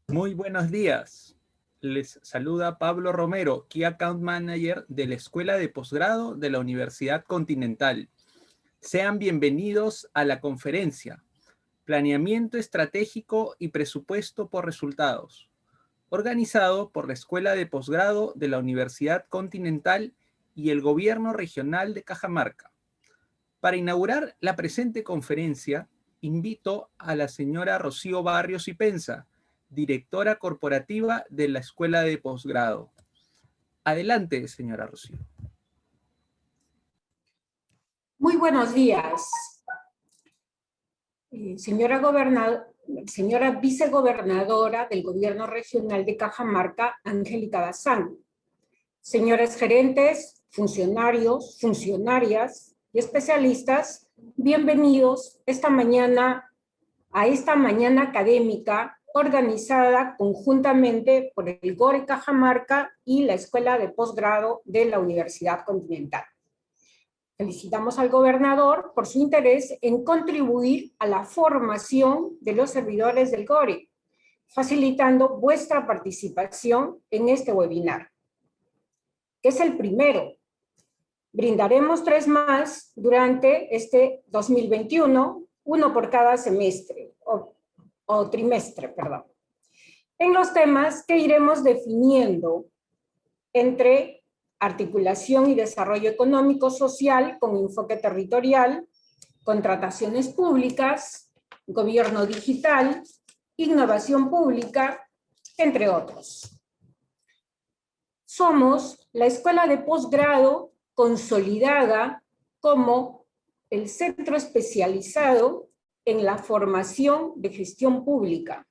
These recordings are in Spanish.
Muy buenos días. Les saluda Pablo Romero, Key Account Manager de la Escuela de Posgrado de la Universidad Continental. Sean bienvenidos a la conferencia Planeamiento Estratégico y Presupuesto por Resultados, organizado por la Escuela de Posgrado de la Universidad Continental y el Gobierno Regional de Cajamarca. Para inaugurar la presente conferencia, invito a la señora Rocío Barrios y Pensa, directora corporativa de la Escuela de Posgrado. Adelante, señora Rocío. Muy buenos días, señora vicegobernadora del Gobierno Regional de Cajamarca, Angélica Bazán. Señores gerentes, funcionarios, funcionarias y especialistas, bienvenidos esta mañana a esta mañana académica organizada conjuntamente por el GORE Cajamarca y la Escuela de Posgrado de la Universidad Continental. Felicitamos al gobernador por su interés en contribuir a la formación de los servidores del GORE, facilitando vuestra participación en este webinar, que es el primero. Brindaremos 3 más durante este 2021, uno por cada semestre, o trimestre, perdón. En los temas que iremos definiendo entre articulación y desarrollo económico social con enfoque territorial, contrataciones públicas, gobierno digital, innovación pública, entre otros. Somos la escuela de posgrado consolidada como el centro especializado en la formación de gestión pública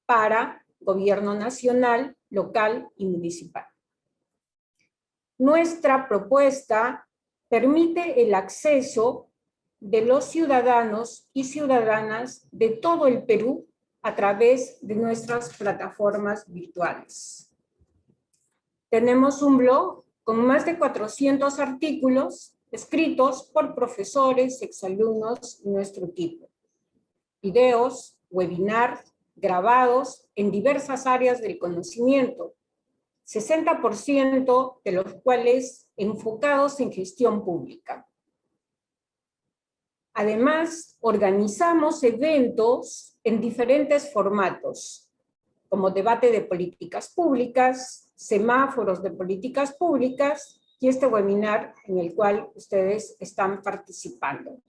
para gobierno nacional, local y municipal. Nuestra propuesta permite el acceso de los ciudadanos y ciudadanas de todo el Perú a través de nuestras plataformas virtuales. Tenemos un blog con más de 400 artículos escritos por profesores, exalumnos y nuestro equipo. Videos, webinars, grabados en diversas áreas del conocimiento, 60% de los cuales enfocados en gestión pública. Además, organizamos eventos en diferentes formatos, como debate de políticas públicas, semáforos de políticas públicas y este webinar en el cual ustedes están participando.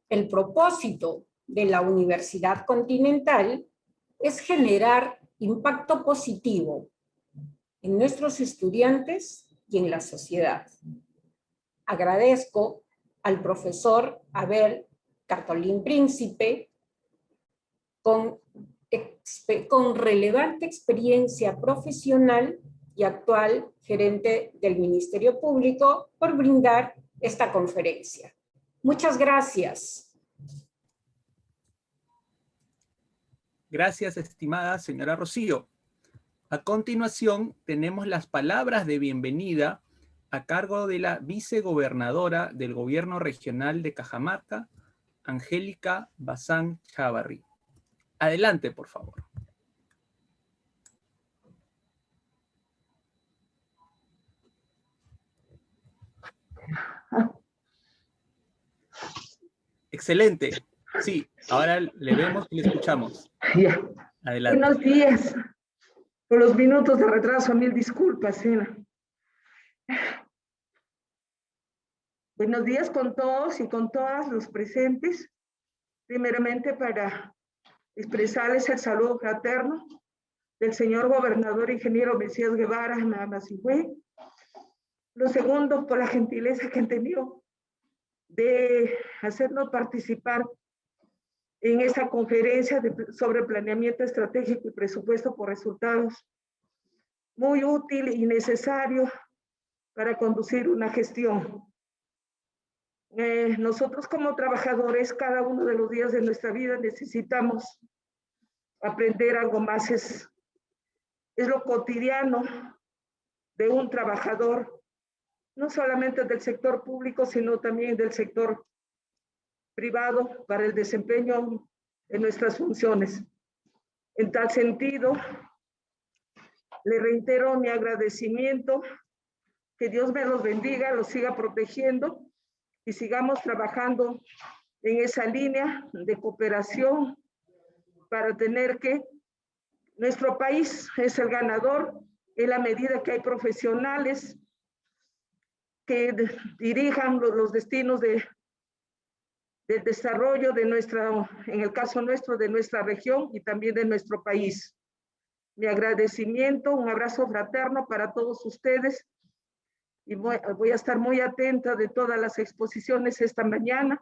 El propósito de la Universidad Continental es generar impacto positivo en nuestros estudiantes y en la sociedad. Agradezco al profesor Abel Cartolín Príncipe, con relevante experiencia profesional y actual gerente del Ministerio Público, por brindar esta conferencia. Muchas gracias. Gracias, estimada señora Rocío. A continuación, tenemos las palabras de bienvenida a cargo de la vicegobernadora del Gobierno Regional de Cajamarca, Angélica Bazán Chávarri. Adelante, por favor. Excelente. Sí, ahora le vemos y le escuchamos. Ya. Adelante. Buenos días. Por los minutos de retraso, mil disculpas, Sena. Buenos días con todos y con todas los presentes. Primeramente, para expresarles el saludo fraterno del señor gobernador ingeniero Mesías Guevara Namasihue. Lo segundo, por la gentileza que han tenido de hacernos participar en esta conferencia sobre planeamiento estratégico y presupuesto por resultados, muy útil y necesario para conducir una gestión. Nosotros como trabajadores, cada uno de los días de nuestra vida necesitamos aprender algo más. Es lo cotidiano de un trabajador, no solamente del sector público, sino también del sector privado para el desempeño de nuestras funciones. En tal sentido, le reitero mi agradecimiento, que Dios me los bendiga, los siga protegiendo y sigamos trabajando en esa línea de cooperación para tener que nuestro país es el ganador en la medida que hay profesionales que dirijan los destinos del desarrollo de en el caso nuestro, de nuestra región y también de nuestro país. Mi agradecimiento, un abrazo fraterno para todos ustedes y voy a estar muy atenta de todas las exposiciones esta mañana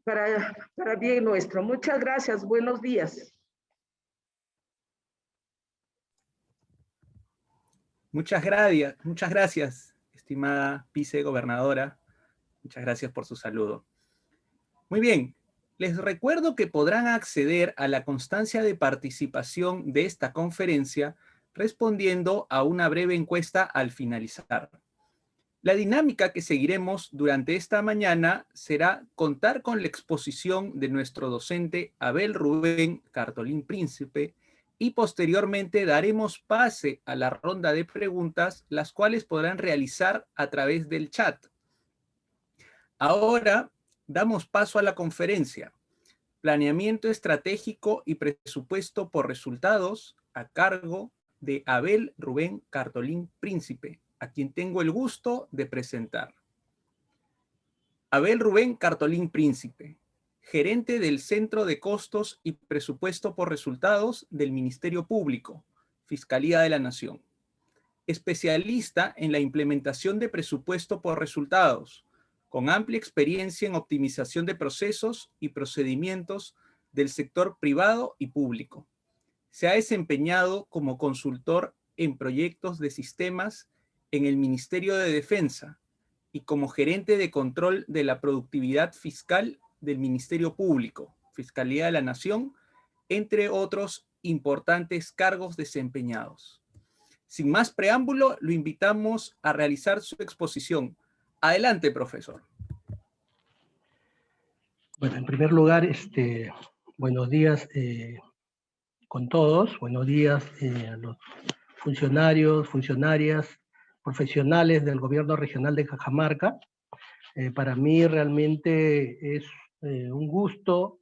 para bien nuestro. Muchas gracias, buenos días. Muchas gracias, estimada vicegobernadora. Muchas gracias por su saludo. Muy bien, les recuerdo que podrán acceder a la constancia de participación de esta conferencia respondiendo a una breve encuesta al finalizar. La dinámica que seguiremos durante esta mañana será contar con la exposición de nuestro docente Abel Rubén Cartolín Príncipe y posteriormente daremos pase a la ronda de preguntas, las cuales podrán realizar a través del chat. Ahora damos paso a la conferencia. Planeamiento estratégico y presupuesto por resultados a cargo de Abel Rubén Cartolín Príncipe, a quien tengo el gusto de presentar. Abel Rubén Cartolín Príncipe, gerente del Centro de Costos y Presupuesto por Resultados del Ministerio Público, Fiscalía de la Nación. Especialista en la implementación de presupuesto por resultados, con amplia experiencia en optimización de procesos y procedimientos del sector privado y público. Se ha desempeñado como consultor en proyectos de sistemas en el Ministerio de Defensa y como gerente de control de la productividad fiscal del Ministerio Público, Fiscalía de la Nación, entre otros importantes cargos desempeñados. Sin más preámbulo, lo invitamos a realizar su exposición. Adelante, profesor. Bueno, en primer lugar, buenos días con todos. Buenos días a los funcionarios, funcionarias, profesionales del Gobierno Regional de Cajamarca. Para mí realmente es un gusto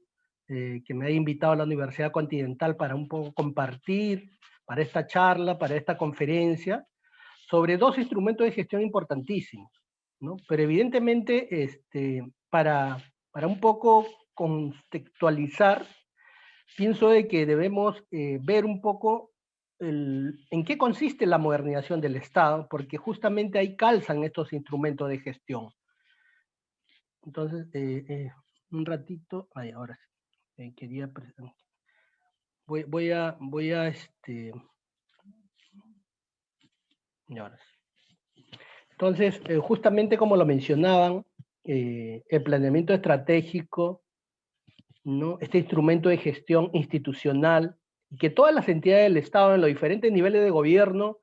que me haya invitado a la Universidad Continental para un poco compartir, para esta charla, para esta conferencia, sobre dos instrumentos de gestión importantísimos, ¿no? Pero evidentemente, para un poco contextualizar, pienso de que debemos ver un poco en qué consiste la modernización del Estado, porque justamente ahí calzan estos instrumentos de gestión. Entonces, un ratito, ahora sí, quería presentar. Voy a y ahora sí. Entonces, justamente como lo mencionaban, el planeamiento estratégico, ¿no? Este instrumento de gestión institucional, que todas las entidades del Estado en los diferentes niveles de gobierno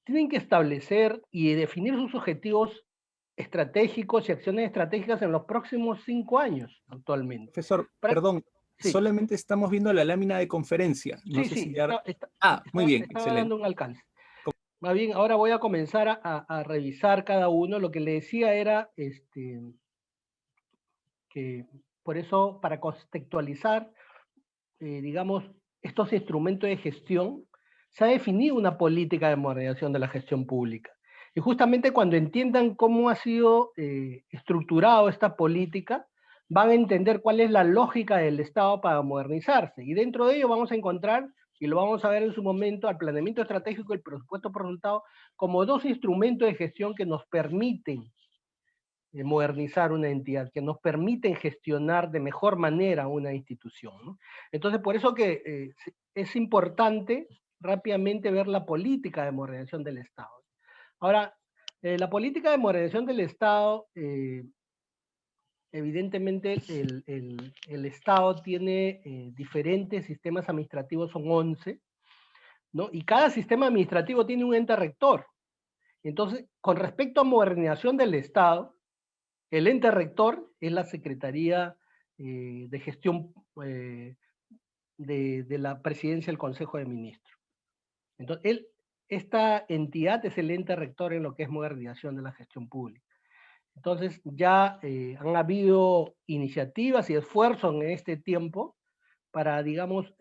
tienen que establecer y definir sus objetivos estratégicos y acciones estratégicas en los próximos 5 años actualmente. Profesor, perdón, sí. Solamente estamos viendo la lámina de conferencia. No sé si ya... muy bien, excelente. Dando un alcance. Más bien, ahora voy a comenzar a revisar cada uno. Lo que le decía era que por eso, para contextualizar, digamos, estos instrumentos de gestión, se ha definido una política de modernización de la gestión pública. Y justamente cuando entiendan cómo ha sido estructurado esta política, van a entender cuál es la lógica del Estado para modernizarse. Y dentro de ello vamos a encontrar, y lo vamos a ver en su momento, al planeamiento estratégico y el presupuesto por resultado como dos instrumentos de gestión que nos permiten modernizar una entidad, que nos permiten gestionar de mejor manera una institución, ¿no? Entonces, por eso que es importante rápidamente ver la política de modernización del Estado. Ahora, la política de modernización del Estado, evidentemente el Estado tiene diferentes sistemas administrativos, son 11, ¿no? Y cada sistema administrativo tiene un ente rector. Entonces, con respecto a modernización del Estado, el ente rector es la Secretaría de Gestión de la presidencia del Consejo de Ministros. Entonces, esta entidad es el ente rector en lo que es modernización de la gestión pública. Entonces, ya han habido iniciativas y esfuerzos en este tiempo para, digamos,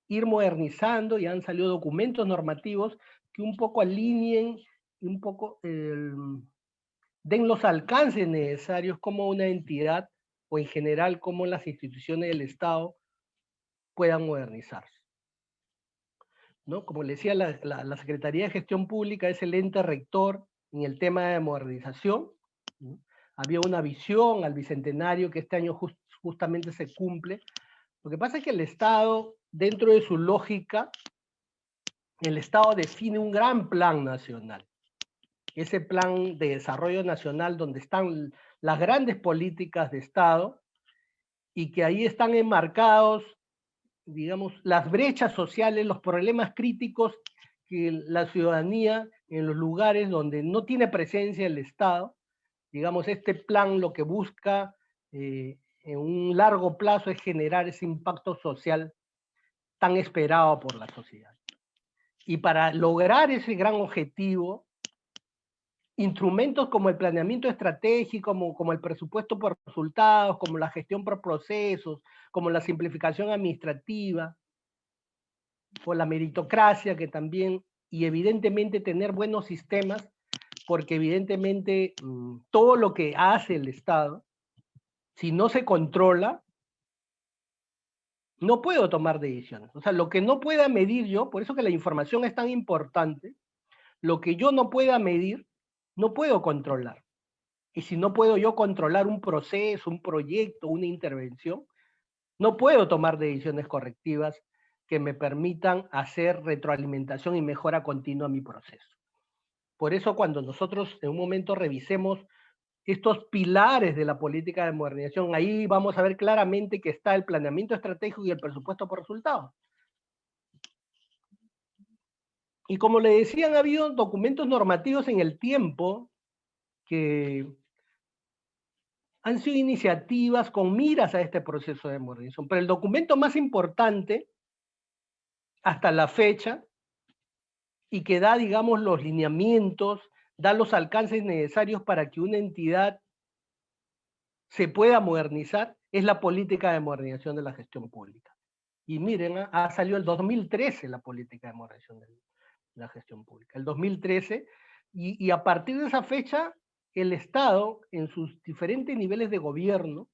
ir modernizando, y han salido documentos normativos que un poco alineen, un poco den los alcances necesarios como una entidad, o en general como las instituciones del Estado puedan modernizarse, ¿no? Como le decía, la Secretaría de Gestión Pública es el ente rector en el tema de modernización, ¿no? Había una visión al bicentenario que este año justamente se cumple. Lo que pasa es que el Estado, dentro de su lógica, el Estado define un gran plan nacional. Ese plan de desarrollo nacional donde están las grandes políticas de Estado y que ahí están enmarcados, digamos, las brechas sociales, los problemas críticos que la ciudadanía en los lugares donde no tiene presencia el Estado, digamos, este plan lo que busca en un largo plazo es generar ese impacto social tan esperado por la sociedad. Y para lograr ese gran objetivo, instrumentos como el planeamiento estratégico, como el presupuesto por resultados, como la gestión por procesos, como la simplificación administrativa, o la meritocracia, que también, y evidentemente tener buenos sistemas, porque evidentemente todo lo que hace el Estado, si no se controla, no puedo tomar decisiones. O sea, lo que no pueda medir yo, por eso que la información es tan importante, lo que yo no pueda medir, no puedo controlar. Y si no puedo yo controlar un proceso, un proyecto, una intervención, no puedo tomar decisiones correctivas que me permitan hacer retroalimentación y mejora continua a mi proceso. Por eso cuando nosotros en un momento revisemos estos pilares de la política de modernización, ahí vamos a ver claramente que está el planeamiento estratégico y el presupuesto por resultados. Y como le decía, han habido documentos normativos en el tiempo que han sido iniciativas con miras a este proceso de modernización. Pero el documento más importante hasta la fecha, y que da, digamos, los lineamientos, da los alcances necesarios para que una entidad se pueda modernizar, es la política de modernización de la gestión pública. Y miren, ha salido el 2013 la política de modernización de la gestión pública, el 2013, y a partir de esa fecha, el Estado, en sus diferentes niveles de gobierno,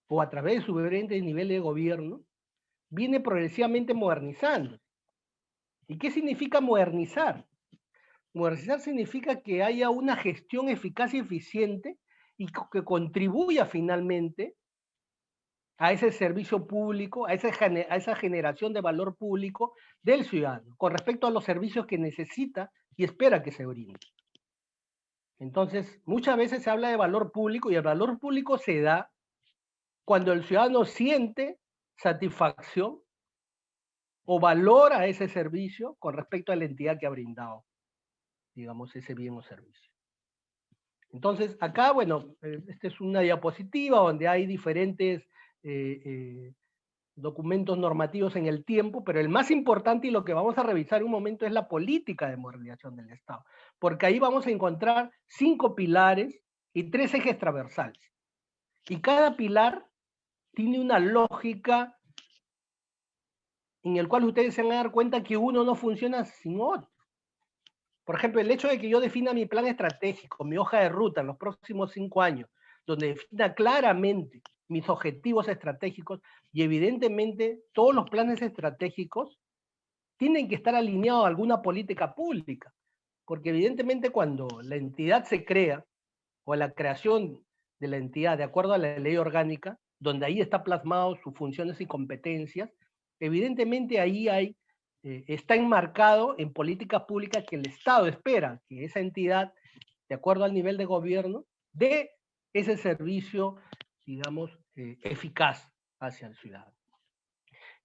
o a través de sus diferentes niveles de gobierno, viene progresivamente modernizando. ¿Y qué significa modernizar? Modernizar significa que haya una gestión eficaz y eficiente y que contribuya finalmente a ese servicio público, a esa generación de valor público del ciudadano, con respecto a los servicios que necesita y espera que se brinde. Entonces, muchas veces se habla de valor público y el valor público se da cuando el ciudadano siente satisfacción o valora ese servicio con respecto a la entidad que ha brindado, digamos, ese bien o servicio. Entonces, acá, bueno, esta es una diapositiva donde hay diferentes documentos normativos en el tiempo, pero el más importante y lo que vamos a revisar en un momento es la política de modernización del Estado, porque ahí vamos a encontrar 5 pilares y 3 ejes transversales. Y cada pilar tiene una lógica en el cual ustedes se van a dar cuenta que uno no funciona sin otro. Por ejemplo, el hecho de que yo defina mi plan estratégico, mi hoja de ruta en los próximos 5 años, donde defina claramente mis objetivos estratégicos, y evidentemente todos los planes estratégicos tienen que estar alineados a alguna política pública, porque evidentemente cuando la entidad se crea, o la creación de la entidad de acuerdo a la ley orgánica, donde ahí está plasmado sus funciones y competencias, evidentemente ahí está enmarcado en políticas públicas que el Estado espera que esa entidad, de acuerdo al nivel de gobierno, dé ese servicio, digamos, eficaz hacia el ciudadano.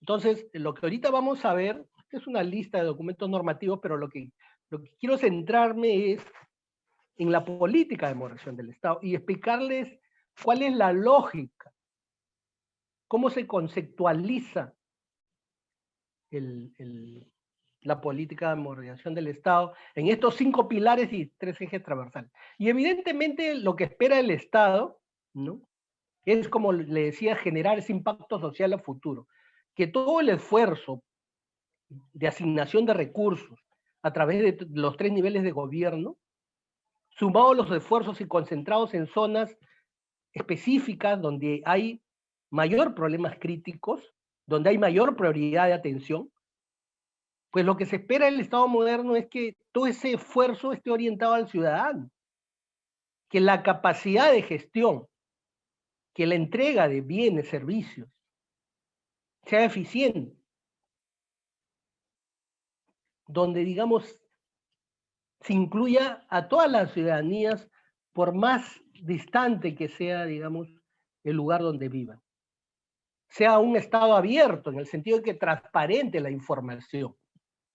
Entonces, lo que ahorita vamos a ver, es una lista de documentos normativos, pero lo que quiero centrarme es en la política de modernización del Estado y explicarles cuál es la lógica cómo se conceptualiza la política de modernización del Estado en estos 5 pilares y 3 ejes transversales. Y evidentemente lo que espera el Estado, ¿no?, es, como le decía, generar ese impacto social a futuro. Que todo el esfuerzo de asignación de recursos a través de los 3 niveles de gobierno, sumado a los esfuerzos y concentrados en zonas específicas donde hay mayor problemas críticos, donde hay mayor prioridad de atención, pues lo que se espera del Estado moderno es que todo ese esfuerzo esté orientado al ciudadano, que la capacidad de gestión, que la entrega de bienes, servicios, sea eficiente, donde, digamos, se incluya a todas las ciudadanías, por más distante que sea, digamos, el lugar donde vivan. Sea un Estado abierto, en el sentido de que transparente la información.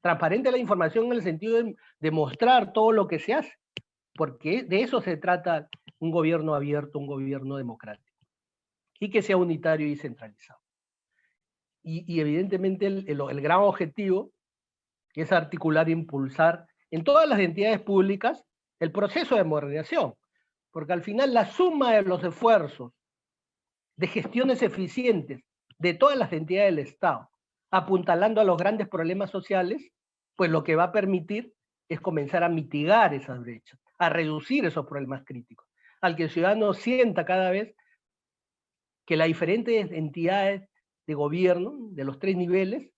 Transparente la información en el sentido de mostrar todo lo que se hace, porque de eso se trata un gobierno abierto, un gobierno democrático, y que sea unitario y centralizado. Y evidentemente el gran objetivo es articular e impulsar en todas las entidades públicas el proceso de modernización, porque al final la suma de los esfuerzos de gestiones eficientes de todas las entidades del Estado, apuntalando a los grandes problemas sociales, pues lo que va a permitir es comenzar a mitigar esas brechas, a reducir esos problemas críticos, al que el ciudadano sienta cada vez que las diferentes entidades de gobierno, de los 3 niveles,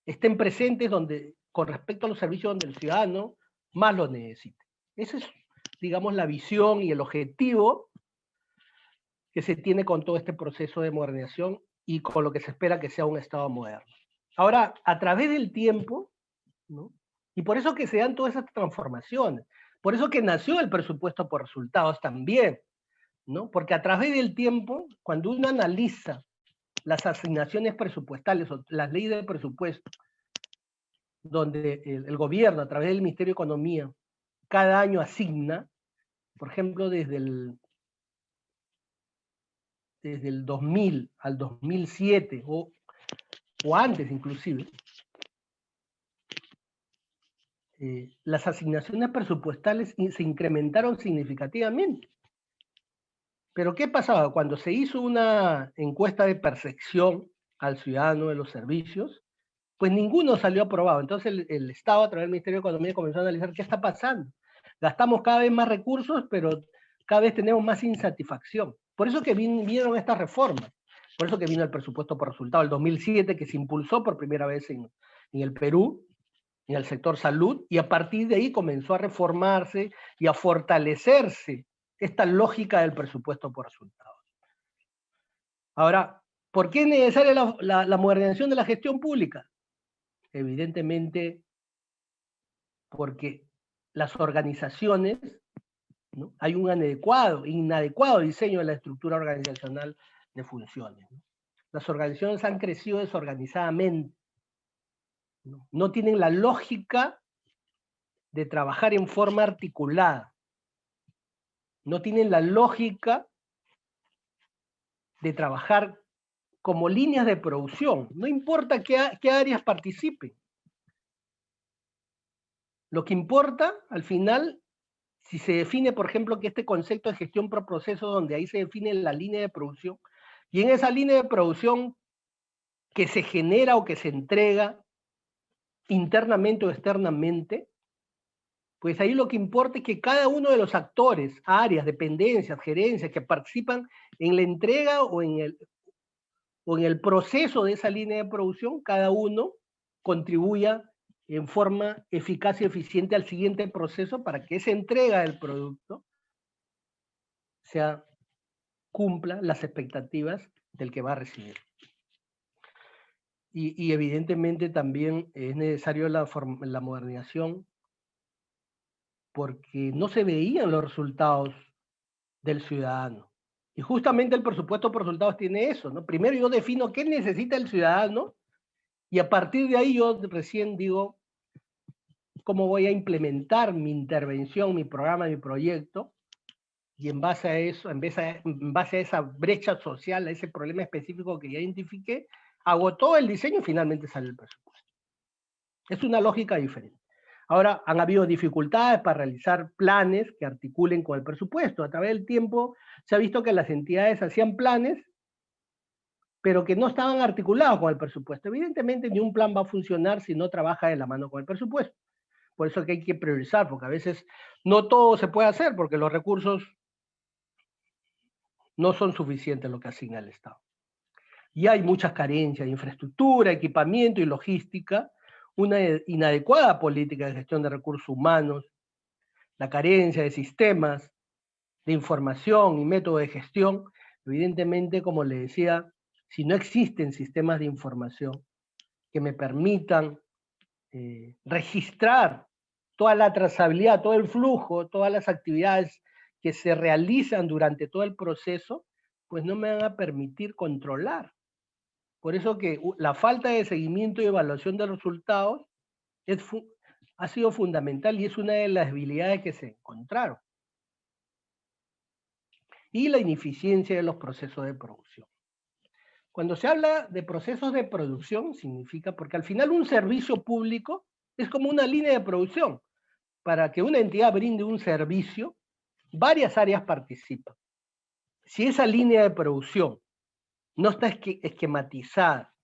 estén presentes donde, con respecto a los servicios donde el ciudadano más los necesite. Esa es, digamos, la visión y el objetivo que se tiene con todo este proceso de modernización y con lo que se espera que sea un Estado moderno. Ahora, a través del tiempo, ¿no?, y por eso que se dan todas esas transformaciones, por eso que nació el presupuesto por resultados también, ¿no?, porque a través del tiempo, cuando uno analiza las asignaciones presupuestales o las leyes de presupuesto, donde el gobierno, a través del Ministerio de Economía, cada año asigna, por ejemplo, desde el 2000 al 2007, o antes inclusive, las asignaciones presupuestales se incrementaron significativamente. Pero ¿qué pasaba? Cuando se hizo una encuesta de percepción al ciudadano de los servicios, pues ninguno salió aprobado. Entonces el Estado, a través del Ministerio de Economía, comenzó a analizar qué está pasando. Gastamos cada vez más recursos, pero cada vez tenemos más insatisfacción. Por eso que vinieron estas reformas. Por eso que vino el presupuesto por resultado, el 2007, que se impulsó por primera vez en el Perú, en el sector salud, y a partir de ahí comenzó a reformarse y a fortalecerse esta lógica del presupuesto por resultados. Ahora, ¿por qué es necesaria la modernización de la gestión pública? Evidentemente, porque las organizaciones, ¿no?, hay un inadecuado diseño de la estructura organizacional de funciones, ¿no? Las organizaciones han crecido desorganizadamente, ¿no? No tienen la lógica de trabajar en forma articulada, no tienen la lógica de trabajar como líneas de producción, no importa qué áreas participen. Lo que importa, al final, si se define, por ejemplo, que este concepto de gestión por proceso, donde ahí se define la línea de producción, y en esa línea de producción que se genera o que se entrega internamente o externamente, pues ahí lo que importa es que cada uno de los actores, áreas, dependencias, gerencias que participan en la entrega o en el proceso de esa línea de producción, cada uno contribuya en forma eficaz y eficiente al siguiente proceso para que esa entrega del producto cumpla las expectativas del que va a recibir. Y evidentemente también es necesario la modernización, porque no se veían los resultados del ciudadano. Y justamente el presupuesto por resultados tiene eso, ¿no? Primero yo defino qué necesita el ciudadano, y a partir de ahí yo recién digo cómo voy a implementar mi intervención, mi programa, mi proyecto, y en base a eso, en base a esa brecha social, a ese problema específico que ya identifiqué, hago todo el diseño y finalmente sale el presupuesto. Es una lógica diferente. Ahora, han habido dificultades para realizar planes que articulen con el presupuesto. A través del tiempo se ha visto que las entidades hacían planes, pero que no estaban articulados con el presupuesto. Evidentemente, ni un plan va a funcionar si no trabaja de la mano con el presupuesto. Por eso que hay que priorizar, porque a veces no todo se puede hacer, porque los recursos no son suficientes lo que asigna el Estado. Y hay muchas carencias de infraestructura, equipamiento y logística, una inadecuada política de gestión de recursos humanos, la carencia de sistemas de información y métodos de gestión. Evidentemente, como le decía, si no existen sistemas de información que me permitan registrar toda la trazabilidad, todo el flujo, todas las actividades que se realizan durante todo el proceso, pues no me van a permitir controlar. Por eso que la falta de seguimiento y evaluación de resultados ha sido fundamental y es una de las debilidades que se encontraron. Y la ineficiencia de los procesos de producción. Cuando se habla de procesos de producción, significa, porque al final un servicio público es como una línea de producción. Para que una entidad brinde un servicio, varias áreas participan. Si esa línea de producción no está esquematizada,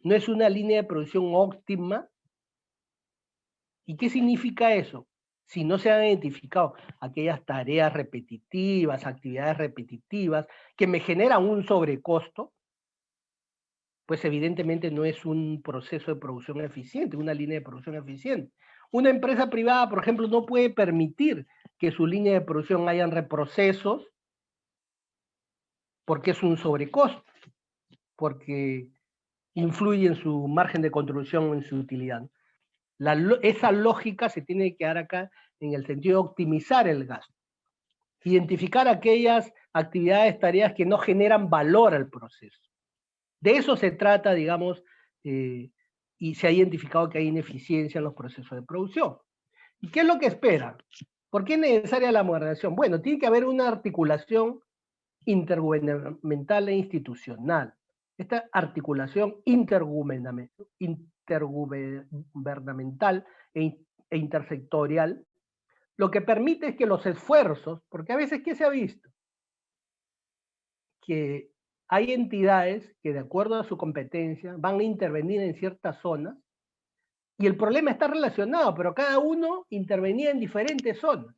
no es una línea de producción óptima, ¿y qué significa eso? Si no se han identificado aquellas tareas repetitivas, actividades repetitivas, que me generan un sobrecosto, pues evidentemente no es un proceso de producción eficiente, una línea de producción eficiente. Una empresa privada, por ejemplo, no puede permitir que su línea de producción hayan reprocesos porque es un sobrecosto, porque influye en su margen de contribución o en su utilidad. Esa lógica se tiene que dar acá en el sentido de optimizar el gasto. Identificar aquellas actividades, tareas que no generan valor al proceso. De eso se trata, digamos, y se ha identificado que hay ineficiencia en los procesos de producción. ¿Y qué es lo que esperan? ¿Por qué es necesaria la modernización? Bueno, tiene que haber una articulación intergubernamental e institucional. Esta articulación intergubernamental e intersectorial, lo que permite es que los esfuerzos, porque a veces, ¿qué se ha visto? Que hay entidades que de acuerdo a su competencia van a intervenir en ciertas zonas y el problema está relacionado, pero cada uno intervenía en diferentes zonas.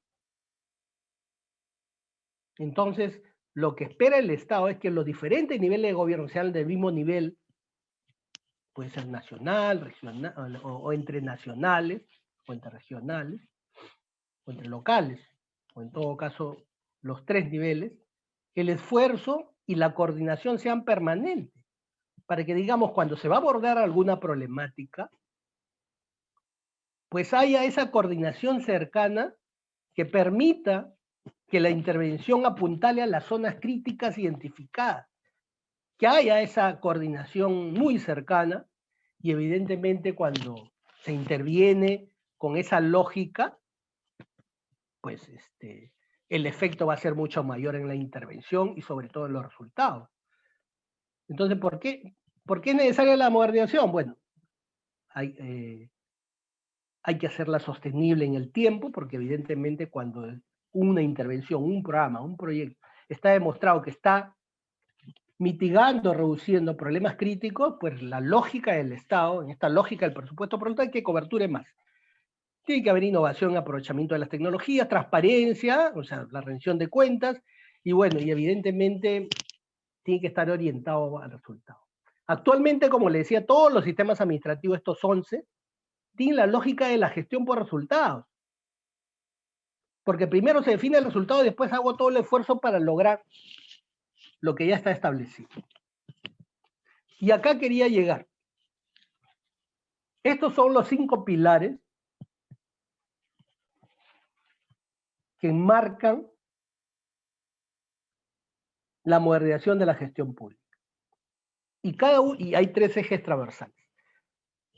Entonces, lo que espera el Estado es que los diferentes niveles de gobierno sean del mismo nivel, puede ser nacional, regional, o entre nacionales, o entre regionales, o entre locales, o en todo caso los tres niveles, que el esfuerzo y la coordinación sean permanentes, para que, digamos, cuando se va a abordar alguna problemática, pues haya esa coordinación cercana que permita que la intervención apuntale a las zonas críticas identificadas, que haya esa coordinación muy cercana y evidentemente cuando se interviene con esa lógica, pues el efecto va a ser mucho mayor en la intervención y sobre todo en los resultados. Entonces, ¿por qué es necesaria la modernización? Bueno, hay que hacerla sostenible en el tiempo, porque evidentemente cuando una intervención, un programa, un proyecto, está demostrado que está mitigando, reduciendo problemas críticos, pues la lógica del Estado, en esta lógica del presupuesto, por lo tanto hay que coberture más. Tiene que haber innovación, aprovechamiento de las tecnologías, transparencia, o sea, la rendición de cuentas, y bueno, y evidentemente tiene que estar orientado al resultado. Actualmente, como le decía, todos los sistemas administrativos, estos 11, tienen la lógica de la gestión por resultados. Porque primero se define el resultado y después hago todo el esfuerzo para lograr lo que ya está establecido. Y acá quería llegar. Estos son los 5 pilares que enmarcan la modernización de la gestión pública. Y hay 3 ejes transversales.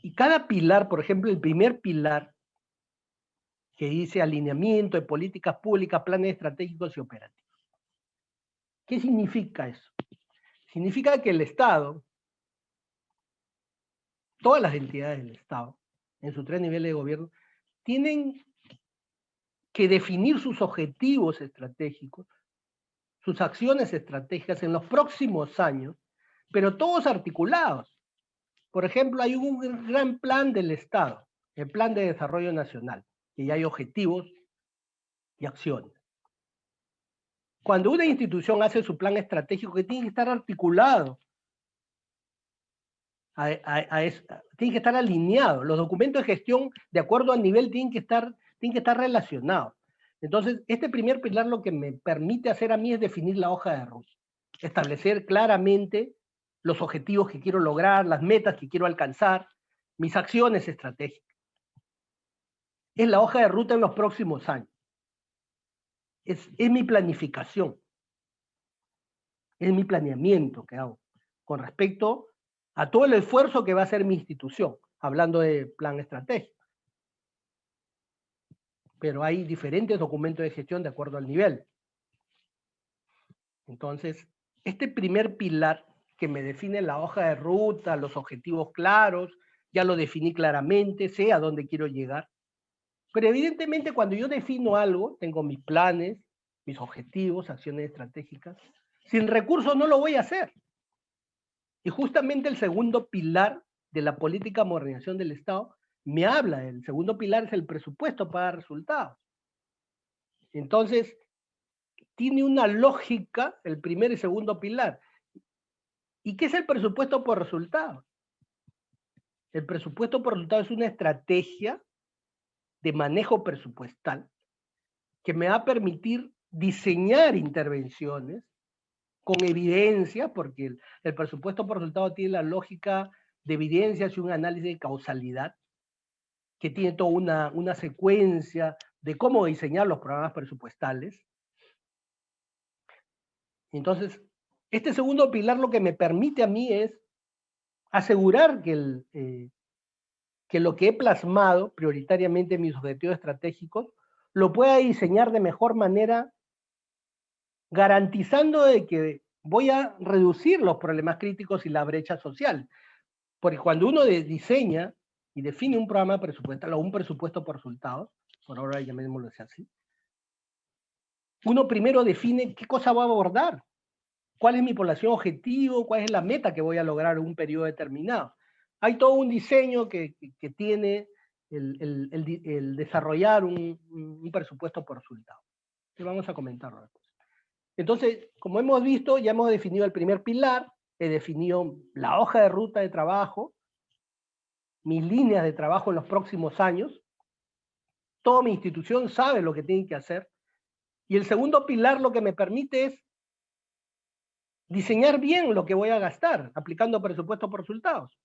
Y cada pilar, por ejemplo, el primer pilar, que dice alineamiento de políticas públicas, planes estratégicos y operativos. ¿Qué significa eso? Significa que el Estado, todas las entidades del Estado, en sus 3 niveles de gobierno, tienen que definir sus objetivos estratégicos, sus acciones estratégicas en los próximos años, pero todos articulados. Por ejemplo, hay un gran plan del Estado, el Plan de Desarrollo Nacional, que ya hay objetivos y acciones. Cuando una institución hace su plan estratégico, que tiene que estar articulado, tiene que estar alineado. Los documentos de gestión, de acuerdo al nivel, tienen que estar relacionados. Entonces, este primer pilar lo que me permite hacer a mí es definir la hoja de ruta, establecer claramente los objetivos que quiero lograr, las metas que quiero alcanzar, mis acciones estratégicas. Es la hoja de ruta en los próximos años. Es mi planificación, es mi planeamiento que hago con respecto a todo el esfuerzo que va a hacer mi institución, hablando de plan estratégico. Pero hay diferentes documentos de gestión de acuerdo al nivel. Entonces, este primer pilar que me define la hoja de ruta, los objetivos claros, ya lo definí claramente, sé a dónde quiero llegar. Pero evidentemente cuando yo defino algo, tengo mis planes, mis objetivos, acciones estratégicas, sin recursos no lo voy a hacer. Y justamente el segundo pilar de la política de modernización del Estado me habla, el segundo pilar es el presupuesto para dar resultados. Entonces, tiene una lógica el primer y segundo pilar. ¿Y qué es el presupuesto por resultados? El presupuesto por resultados es una estrategia de manejo presupuestal que me va a permitir diseñar intervenciones con evidencia, porque el presupuesto por resultado tiene la lógica de evidencias y un análisis de causalidad, que tiene toda una secuencia de cómo diseñar los programas presupuestales. Entonces, este segundo pilar lo que me permite a mí es asegurar que lo que he plasmado prioritariamente en mis objetivos estratégicos lo pueda diseñar de mejor manera, garantizando de que voy a reducir los problemas críticos y la brecha social. Porque cuando uno diseña y define un programa presupuestal o un presupuesto por resultados, por ahora llamémoslo así, uno primero define qué cosa va a abordar, cuál es mi población objetivo, cuál es la meta que voy a lograr en un periodo determinado. Hay todo un diseño que tiene el desarrollar un presupuesto por resultados. Que vamos a comentarlo después. Entonces, como hemos visto, ya hemos definido el primer pilar, he definido la hoja de ruta de trabajo, mis líneas de trabajo en los próximos años, toda mi institución sabe lo que tiene que hacer, y el segundo pilar lo que me permite es diseñar bien lo que voy a gastar, aplicando presupuesto por resultados.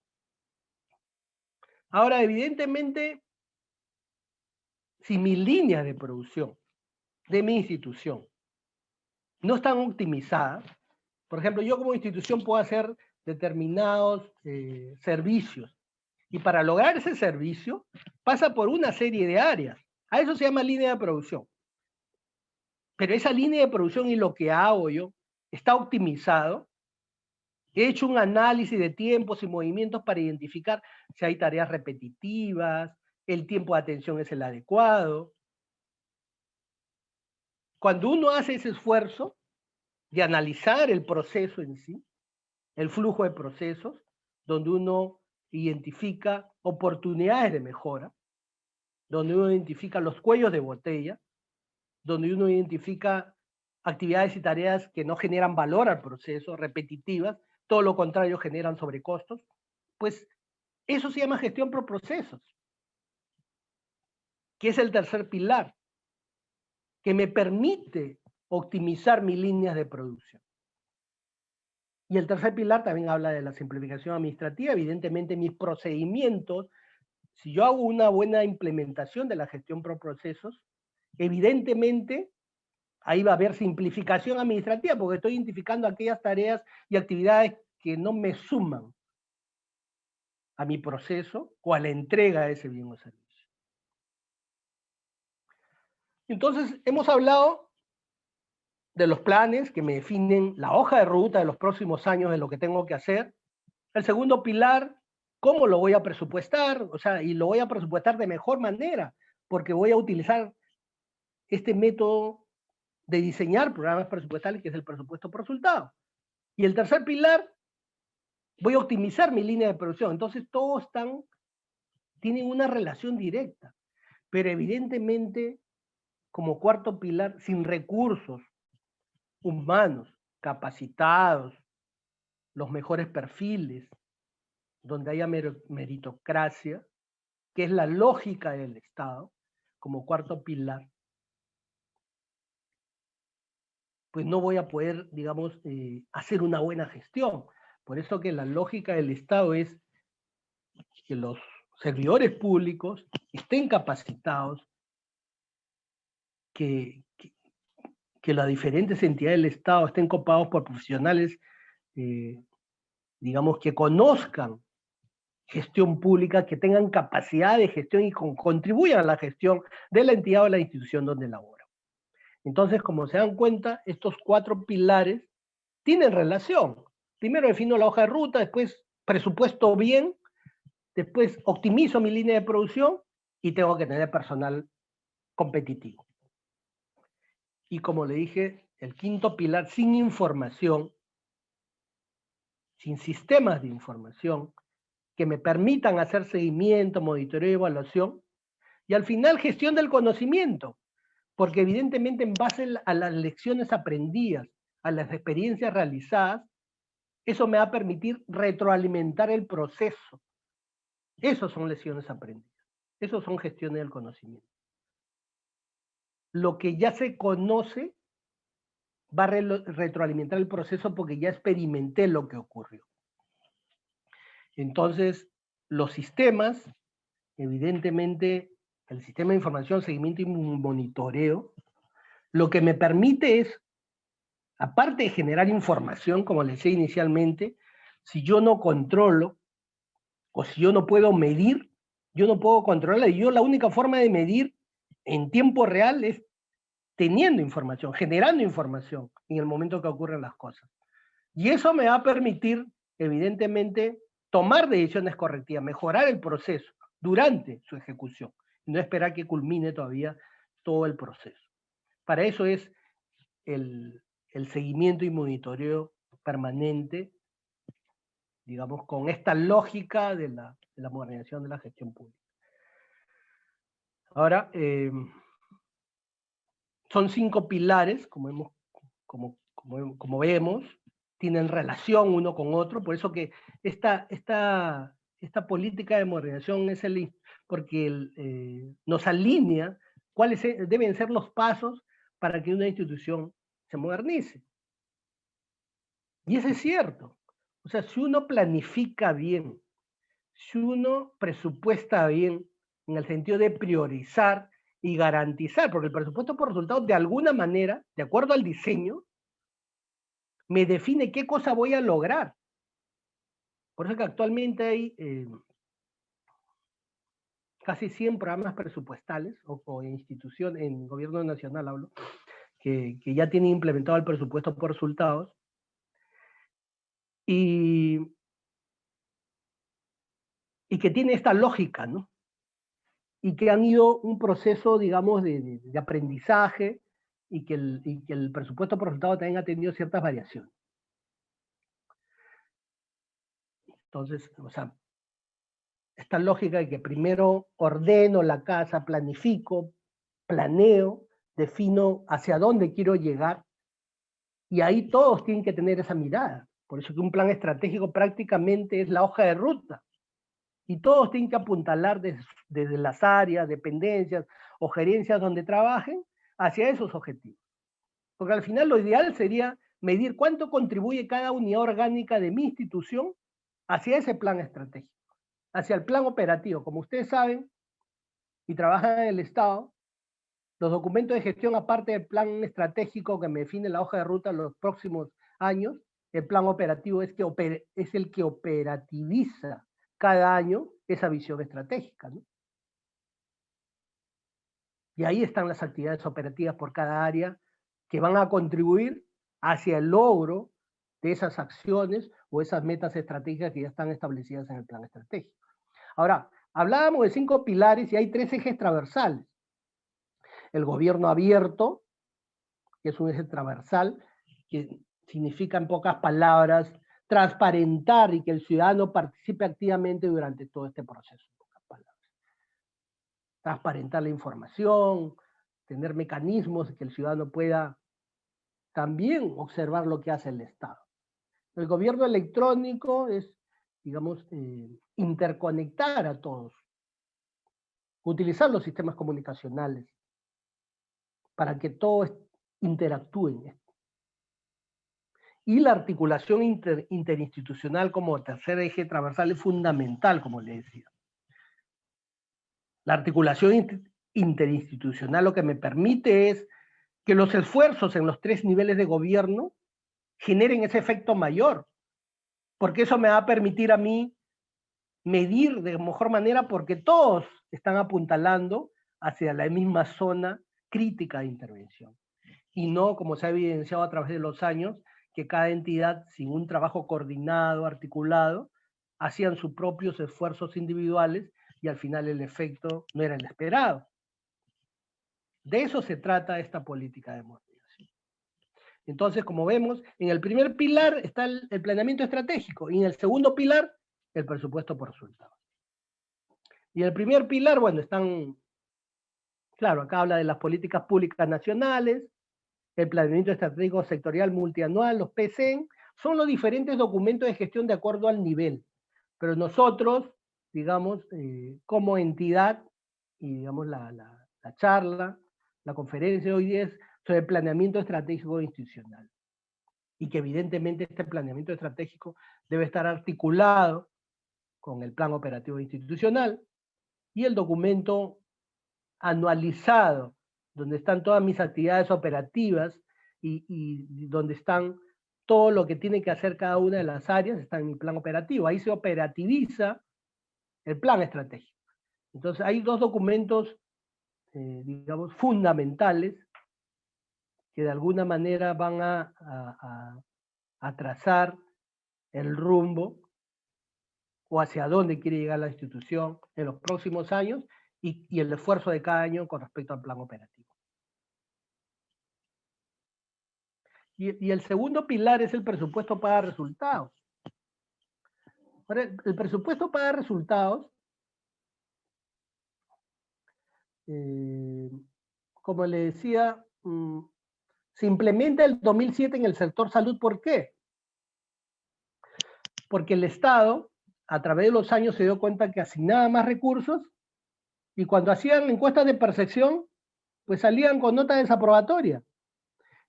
Ahora, evidentemente, si mis líneas de producción de mi institución no están optimizadas, por ejemplo, yo como institución puedo hacer determinados servicios, y para lograr ese servicio pasa por una serie de áreas. A eso se llama línea de producción. Pero esa línea de producción y lo que hago yo está optimizado. He hecho un análisis de tiempos y movimientos para identificar si hay tareas repetitivas, el tiempo de atención es el adecuado. Cuando uno hace ese esfuerzo de analizar el proceso en sí, el flujo de procesos, donde uno identifica oportunidades de mejora, donde uno identifica los cuellos de botella, donde uno identifica actividades y tareas que no generan valor al proceso, repetitivas, todo lo contrario generan sobrecostos, pues eso se llama gestión por procesos, que es el tercer pilar, que me permite optimizar mis líneas de producción. Y el tercer pilar también habla de la simplificación administrativa. Evidentemente mis procedimientos, si yo hago una buena implementación de la gestión por procesos, evidentemente ahí va a haber simplificación administrativa, porque estoy identificando aquellas tareas y actividades que no me suman a mi proceso o a la entrega de ese bien o servicio. Entonces, hemos hablado de los planes que me definen la hoja de ruta de los próximos años de lo que tengo que hacer. El segundo pilar, cómo lo voy a presupuestar, o sea, y lo voy a presupuestar de mejor manera, porque voy a utilizar este método de diseñar programas presupuestales, que es el presupuesto por resultado. Y el tercer pilar, voy a optimizar mi línea de producción. Entonces todos tienen una relación directa, pero evidentemente como cuarto pilar, sin recursos humanos, capacitados, los mejores perfiles, donde haya meritocracia, que es la lógica del Estado, como cuarto pilar, pues no voy a poder, digamos, hacer una buena gestión. Por eso que la lógica del Estado es que los servidores públicos estén capacitados, que las diferentes entidades del Estado estén copados por profesionales, digamos, que conozcan gestión pública, que tengan capacidad de gestión y contribuyan a la gestión de la entidad o la institución donde laboran. Entonces, como se dan cuenta, estos 4 pilares tienen relación. Primero defino la hoja de ruta, después presupuesto bien, después optimizo mi línea de producción y tengo que tener personal competitivo. Y como le dije, el quinto pilar, sin información, sin sistemas de información que me permitan hacer seguimiento, monitoreo y evaluación, y al final gestión del conocimiento, porque evidentemente en base a las lecciones aprendidas, a las experiencias realizadas, eso me va a permitir retroalimentar el proceso. Esas son lecciones aprendidas, esos son gestiones del conocimiento. Lo que ya se conoce va a retroalimentar el proceso porque ya experimenté lo que ocurrió. Entonces, los sistemas, evidentemente, el sistema de información, seguimiento y monitoreo, lo que me permite es, aparte de generar información, como les decía inicialmente, si yo no controlo, o si yo no puedo medir, yo no puedo controlar, y yo la única forma de medir en tiempo real es teniendo información, generando información en el momento que ocurren las cosas. Y eso me va a permitir, evidentemente, tomar decisiones correctivas, mejorar el proceso durante su ejecución, y no esperar que culmine todavía todo el proceso. Para eso es el seguimiento y monitoreo permanente, digamos, con esta lógica de la modernización de la gestión pública. Ahora, son 5 pilares, como vemos, tienen relación uno con otro, por eso que esta política de modernización es porque nos alinea cuáles deben ser los pasos para que una institución se modernice. Y eso es cierto. O sea, si uno planifica bien, si uno presupuesta bien, en el sentido de priorizar y garantizar, porque el presupuesto por resultados, de alguna manera, de acuerdo al diseño, me define qué cosa voy a lograr. Por eso que actualmente hay casi 100 programas presupuestales o instituciones, en gobierno nacional hablo, que ya tienen implementado el presupuesto por resultados, y que tiene esta lógica, ¿no? Y que han ido un proceso, digamos, de aprendizaje, y que el presupuesto por resultado también ha tenido ciertas variaciones. Entonces, o sea, esta lógica de que primero ordeno la casa, planifico, planeo, defino hacia dónde quiero llegar, y ahí todos tienen que tener esa mirada. Por eso que un plan estratégico prácticamente es la hoja de ruta, y todos tienen que apuntalar desde las áreas, dependencias o gerencias donde trabajen hacia esos objetivos. Porque al final lo ideal sería medir cuánto contribuye cada unidad orgánica de mi institución hacia ese plan estratégico, hacia el plan operativo. Como ustedes saben, y trabajan en el Estado, los documentos de gestión, aparte del plan estratégico que me define la hoja de ruta en los próximos años, el plan operativo es el que operativiza cada año esa visión estratégica, ¿no? Y ahí están las actividades operativas por cada área, que van a contribuir hacia el logro de esas acciones o esas metas estratégicas que ya están establecidas en el plan estratégico. Ahora, hablábamos de 5 pilares y hay 3 ejes transversales. El gobierno abierto, que es un eje transversal, que significa en pocas palabras transparentar y que el ciudadano participe activamente durante todo este proceso, en pocas palabras. Transparentar la información, tener mecanismos que el ciudadano pueda también observar lo que hace el Estado. El gobierno electrónico es, digamos, interconectar a todos, utilizar los sistemas comunicacionales para que todos interactúen. Y la articulación interinstitucional como tercer eje transversal es fundamental, como le decía. La articulación interinstitucional lo que me permite es que los esfuerzos en los 3 niveles de gobierno generen ese efecto mayor, porque eso me va a permitir a mí medir de mejor manera porque todos están apuntalando hacia la misma zona crítica de intervención. Y no, como se ha evidenciado a través de los años, que cada entidad, sin un trabajo coordinado, articulado, hacían sus propios esfuerzos individuales y al final el efecto no era el esperado. De eso se trata esta política de modernización. Entonces, como vemos, en el primer pilar está el planeamiento estratégico y en el segundo pilar, el presupuesto por resultados. Y el primer pilar, bueno, están, claro, acá habla de las políticas públicas nacionales, el planeamiento estratégico sectorial multianual, los PCN, son los diferentes documentos de gestión de acuerdo al nivel. Pero nosotros, digamos, como entidad, y digamos la charla, la conferencia de hoy día es sobre el planeamiento estratégico institucional. Y que evidentemente este planeamiento estratégico debe estar articulado con el plan operativo institucional y el documento anualizado, donde están todas mis actividades operativas y donde están todo lo que tiene que hacer cada una de las áreas, está en mi plan operativo. Ahí se operativiza el plan estratégico. Entonces hay 2 documentos, digamos, fundamentales que de alguna manera van a trazar el rumbo o hacia dónde quiere llegar la institución en los próximos años y el esfuerzo de cada año con respecto al plan operativo. Y el segundo pilar es el presupuesto para resultados. Ahora, el presupuesto para resultados, como le decía, se implementa el 2007 en el sector salud. ¿Por qué? Porque el Estado, a través de los años, se dio cuenta que asignaba más recursos y cuando hacían encuestas de percepción, pues salían con nota desaprobatoria.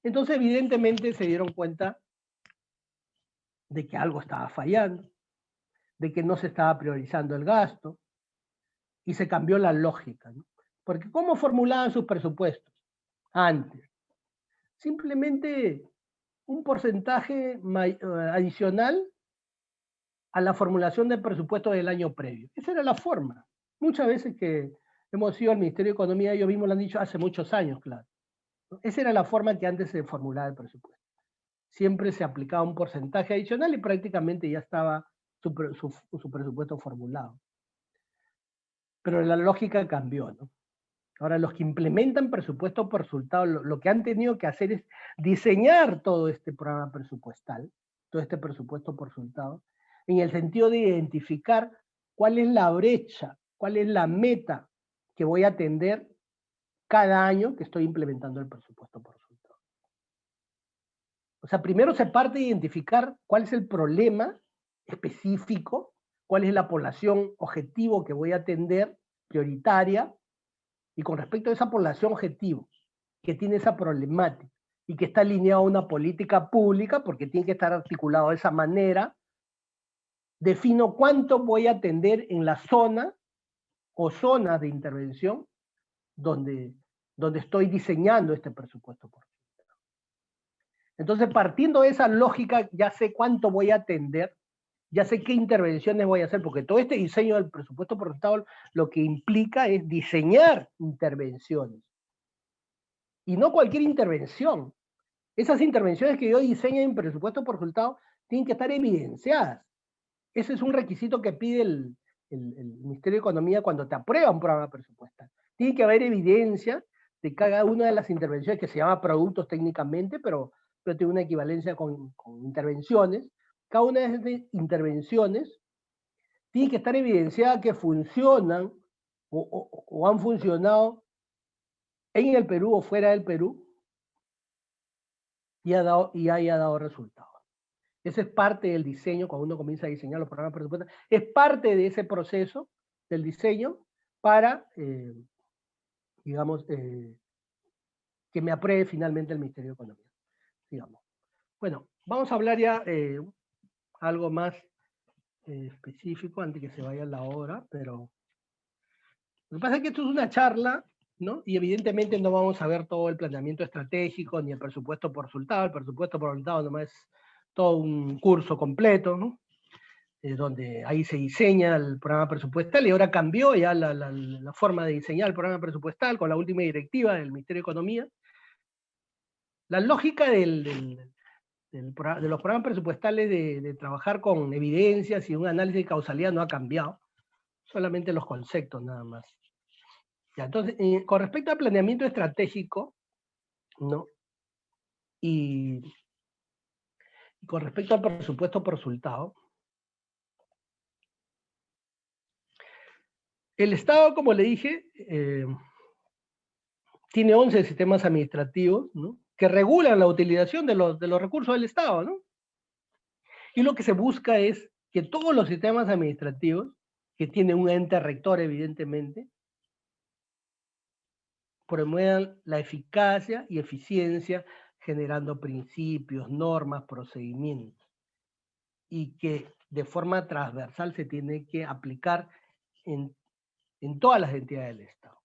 Entonces, evidentemente, se dieron cuenta de que algo estaba fallando, de que no se estaba priorizando el gasto, y se cambió la lógica, ¿no? Porque ¿cómo formulaban sus presupuestos antes? Simplemente un porcentaje adicional a la formulación del presupuesto del año previo. Esa era la forma. Muchas veces que hemos ido al Ministerio de Economía, ellos mismos lo han dicho hace muchos años, claro. Esa era la forma que antes se formulaba el presupuesto. Siempre se aplicaba un porcentaje adicional y prácticamente ya estaba su presupuesto formulado. Pero la lógica cambió, ¿no? Ahora, los que implementan presupuesto por resultado, lo que han tenido que hacer es diseñar todo este programa presupuestal, todo este presupuesto por resultado, en el sentido de identificar cuál es la brecha, cuál es la meta que voy a atender cada año que estoy implementando el presupuesto por resultado. O sea, primero se parte de identificar cuál es el problema específico, cuál es la población objetivo que voy a atender, prioritaria, y con respecto a esa población objetivo, que tiene esa problemática, y que está alineado a una política pública, porque tiene que estar articulado de esa manera, defino cuánto voy a atender en la zona o zonas de intervención donde estoy diseñando este presupuesto por resultado. Entonces, partiendo de esa lógica, ya sé cuánto voy a atender, ya sé qué intervenciones voy a hacer, porque todo este diseño del presupuesto por resultado lo que implica es diseñar intervenciones. Y no cualquier intervención, Esas intervenciones que yo diseño en presupuesto por resultado tienen que estar evidenciadas. Ese es un requisito que pide el Ministerio de Economía cuando te aprueba un programa presupuestal. Tiene que haber evidencia de cada una de las intervenciones, que se llama productos técnicamente, pero tiene una equivalencia con intervenciones. Cada una de esas intervenciones tiene que estar evidenciada que funcionan o han funcionado en el Perú o fuera del Perú y haya dado resultados. Ese es parte del diseño, cuando uno comienza a diseñar los programas presupuestales, es parte de ese proceso del diseño para, digamos, que me apruebe finalmente el Ministerio de Economía, digamos. Bueno, vamos a hablar ya algo más específico antes que se vaya la hora, pero lo que pasa es que esto es una charla, ¿no? Y evidentemente no vamos a ver todo el planeamiento estratégico ni el presupuesto por resultado. El presupuesto por resultado nomás es todo un curso completo, ¿no? Donde ahí se diseña el programa presupuestal y ahora cambió ya la forma de diseñar el programa presupuestal con la última directiva del Ministerio de Economía. La lógica de los programas presupuestales de trabajar con evidencias y un análisis de causalidad no ha cambiado, solamente los conceptos nada más. Ya, entonces, con respecto al planeamiento estratégico, ¿no? Y con respecto al presupuesto por resultado, el Estado, como le dije, tiene 11 sistemas administrativos, ¿no? Que regulan la utilización de los recursos del Estado, ¿no? Y lo que se busca es que todos los sistemas administrativos, que tienen un ente rector evidentemente, promuevan la eficacia y eficiencia generando principios, normas, procedimientos, y que de forma transversal se tiene que aplicar en todas las entidades del Estado.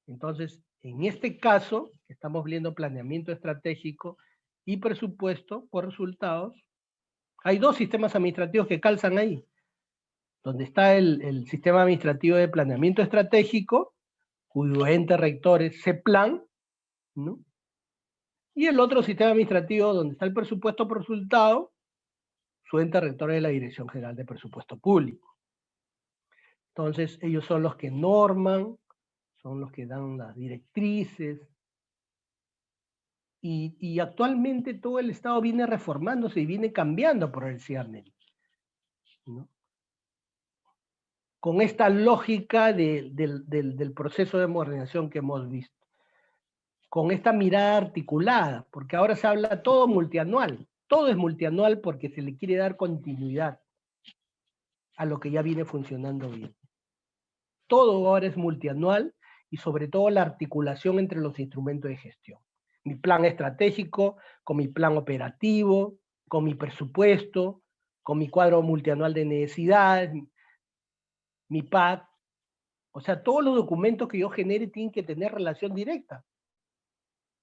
Entonces, en este caso, estamos viendo planeamiento estratégico y presupuesto por resultados, hay dos sistemas administrativos que calzan ahí, donde está el sistema administrativo de planeamiento estratégico, cuyo ente rector es CEPLAN, ¿no? Y el otro sistema administrativo donde está el presupuesto por resultado, su ente rector es la Dirección General de Presupuesto Público. Entonces, ellos son los que norman, son los que dan las directrices, y actualmente todo el Estado viene reformándose y viene cambiando progresivamente, ¿no? Con esta lógica del proceso de modernización que hemos visto, con esta mirada articulada, porque ahora se habla todo multianual, todo es multianual porque se le quiere dar continuidad a lo que ya viene funcionando bien. Todo ahora es multianual y sobre todo la articulación entre los instrumentos de gestión. Mi plan estratégico, con mi plan operativo, con mi presupuesto, con mi cuadro multianual de necesidades, mi PAC. O sea, todos los documentos que yo genere tienen que tener relación directa.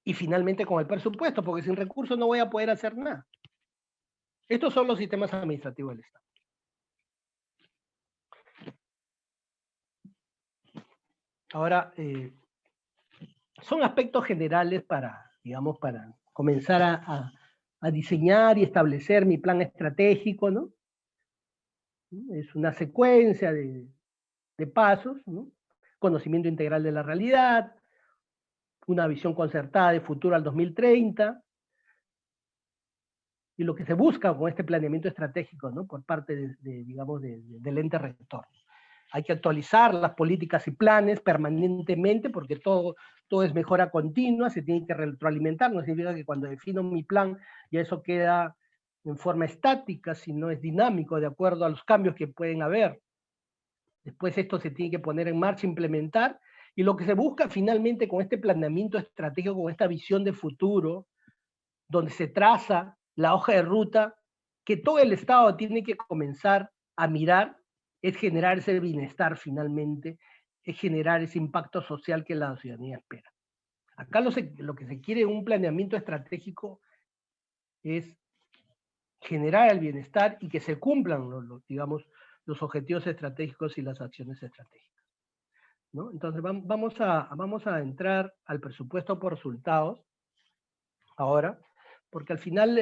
Y finalmente con el presupuesto, porque sin recursos no voy a poder hacer nada. Estos son los sistemas administrativos del Estado. Ahora, son aspectos generales para, digamos, para comenzar a diseñar y establecer mi plan estratégico, ¿no? Es una secuencia de pasos, ¿no? Conocimiento integral de la realidad, una visión concertada de futuro al 2030, y lo que se busca con este planeamiento estratégico, ¿no? Por parte digamos, del ente rector. Hay que actualizar las políticas y planes permanentemente porque todo es mejora continua, se tiene que retroalimentar, no significa que cuando defino mi plan ya eso queda en forma estática, sino es dinámico de acuerdo a los cambios que pueden haber. Después esto se tiene que poner en marcha, implementar, y lo que se busca finalmente con este planeamiento estratégico, con esta visión de futuro, donde se traza la hoja de ruta que todo el Estado tiene que comenzar a mirar, es generar ese bienestar finalmente, es generar ese impacto social que la ciudadanía espera. Acá lo que se quiere en un planeamiento estratégico es generar el bienestar y que se cumplan digamos, los objetivos estratégicos y las acciones estratégicas, ¿no? Entonces vamos a entrar al presupuesto por resultados ahora. porque al final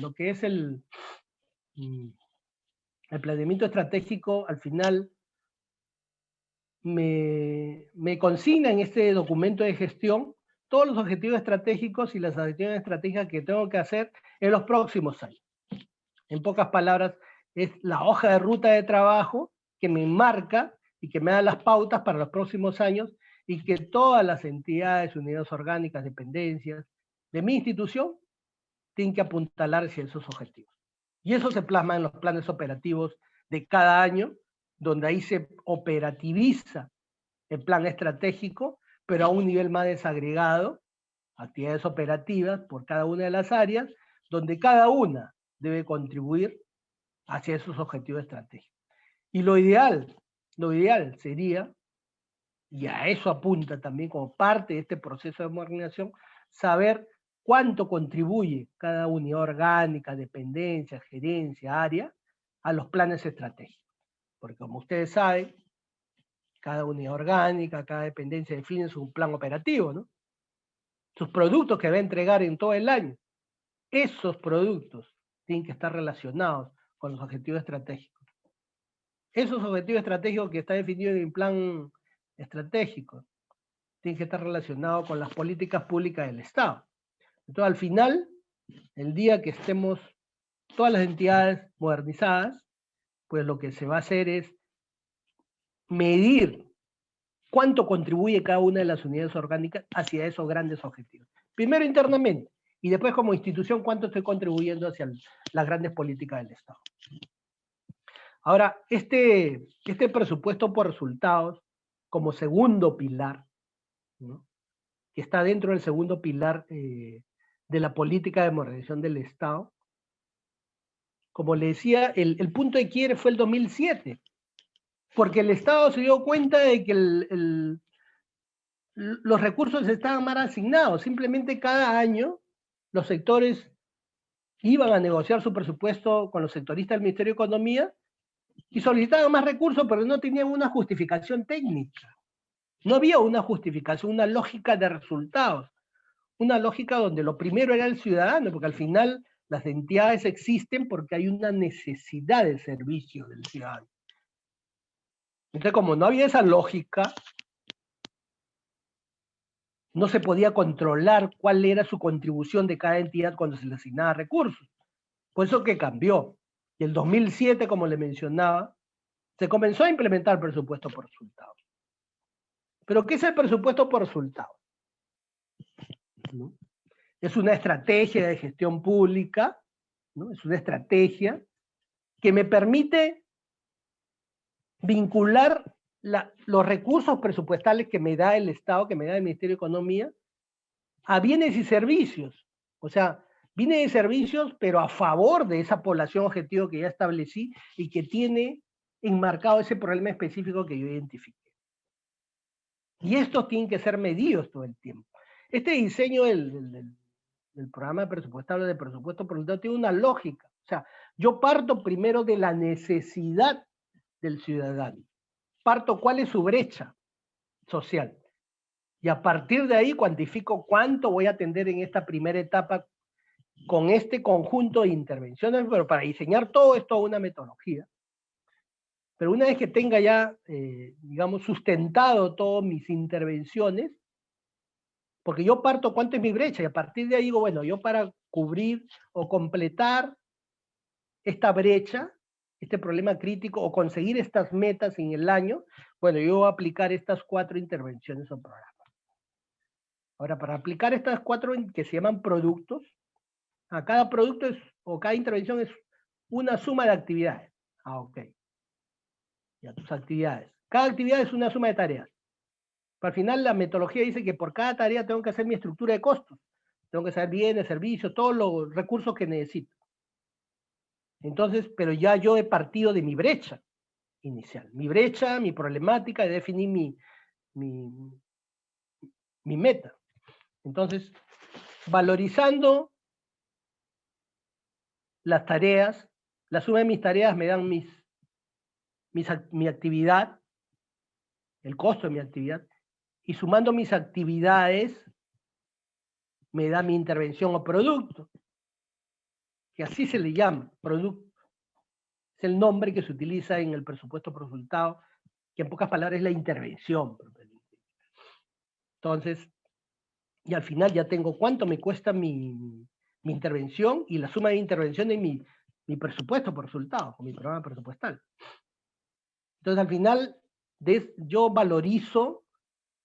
lo que es el planeamiento estratégico, al final me consigna en este documento de gestión todos los objetivos estratégicos y las acciones estratégicas que tengo que hacer en los próximos años. En pocas palabras, es la hoja de ruta de trabajo que me marca y que me da las pautas para los próximos años, y que todas las entidades, unidades orgánicas, dependencias de mi institución tienen que apuntalar hacia esos objetivos. Y eso se plasma en los planes operativos de cada año, donde ahí se operativiza el plan estratégico, pero a un nivel más desagregado, actividades operativas por cada una de las áreas, donde cada una debe contribuir hacia esos objetivos estratégicos. Y lo ideal sería, y a eso apunta también como parte de este proceso de modernización, saber cuánto contribuye cada unidad orgánica, dependencia, gerencia, área, a los planes estratégicos. Porque como ustedes saben, cada unidad orgánica, cada dependencia define su plan operativo, ¿no? Sus productos que va a entregar en todo el año. Esos productos tienen que estar relacionados con los objetivos estratégicos. Esos objetivos estratégicos que están definidos en el plan estratégico tienen que estar relacionados con las políticas públicas del Estado. Entonces, al final, el día que estemos todas las entidades modernizadas, pues lo que se va a hacer es medir cuánto contribuye cada una de las unidades orgánicas hacia esos grandes objetivos. Primero internamente, y después como institución cuánto estoy contribuyendo hacia las grandes políticas del Estado. Ahora, este presupuesto por resultados, como segundo pilar, ¿no?, que está dentro del segundo pilar de la política de modernización del Estado, como le decía, el punto de quiebre fue el 2007, porque el Estado se dio cuenta de que los recursos estaban mal asignados. Simplemente cada año los sectores iban a negociar su presupuesto con los sectoristas del Ministerio de Economía y solicitaban más recursos, pero no tenían una justificación técnica. No había una justificación, una lógica de resultados, una lógica donde lo primero era el ciudadano, porque al final las entidades existen porque hay una necesidad de servicio del ciudadano. Entonces, como no había esa lógica, no se podía controlar cuál era su contribución de cada entidad cuando se le asignaba recursos. Por eso que cambió. Y el 2007, como le mencionaba, se comenzó a implementar el presupuesto por resultados. ¿Pero qué es el presupuesto por resultados? ¿No? Es una estrategia de gestión pública, ¿no? Es una estrategia que me permite vincular los recursos presupuestales que me da el Estado, que me da el Ministerio de Economía, a bienes y servicios. O sea, bienes y servicios, pero a favor de esa población objetivo que ya establecí y que tiene enmarcado ese problema específico que yo identifiqué. Y estos tienen que ser medidos todo el tiempo. Este diseño del programa presupuestario de presupuesto por resultado tiene una lógica. O sea, yo parto primero de la necesidad del ciudadano. Parto cuál es su brecha social. Y a partir de ahí cuantifico cuánto voy a atender en esta primera etapa con este conjunto de intervenciones, pero para diseñar todo esto una metodología. Pero una vez que tenga ya, digamos, sustentado todas mis intervenciones, porque yo parto cuánto es mi brecha, y a partir de ahí digo, bueno, yo para cubrir o completar esta brecha, este problema crítico, o conseguir estas metas en el año, bueno, yo voy a aplicar estas 4 intervenciones o programas. Ahora, para aplicar estas 4 que se llaman productos, a cada producto o cada intervención es una suma de actividades. Ah, ok. Ya, tus actividades. Cada actividad es una suma de tareas. Pero al final la metodología dice que por cada tarea tengo que hacer mi estructura de costos. Tengo que saber bienes, servicios, todos los recursos que necesito. Entonces, pero ya yo he partido de mi brecha inicial. Mi brecha, mi problemática, de definir mi meta. Entonces, valorizando las tareas, la suma de mis tareas me dan mi actividad, el costo de mi actividad, y sumando mis actividades me da mi intervención o producto, que así se le llama, producto. Es el nombre que se utiliza en el presupuesto por resultado, que en pocas palabras es la intervención. Entonces, y al final ya tengo cuánto me cuesta mi intervención y la suma de intervención de mi presupuesto por resultado, o mi programa presupuestal. Entonces, al final, yo valorizo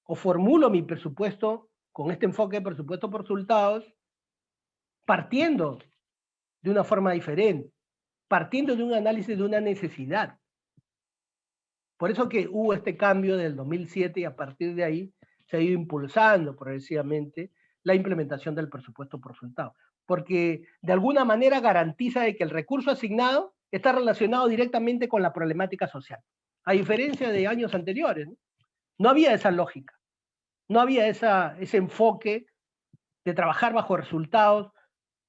o formulo mi presupuesto con este enfoque de presupuesto por resultados, partiendo de una forma diferente, partiendo de un análisis de una necesidad. Por eso que hubo este cambio del 2007 y a partir de ahí se ha ido impulsando progresivamente la implementación del presupuesto por resultado, porque de alguna manera garantiza de que el recurso asignado está relacionado directamente con la problemática social, a diferencia de años anteriores, ¿no? No había esa lógica, no había ese enfoque de trabajar bajo resultados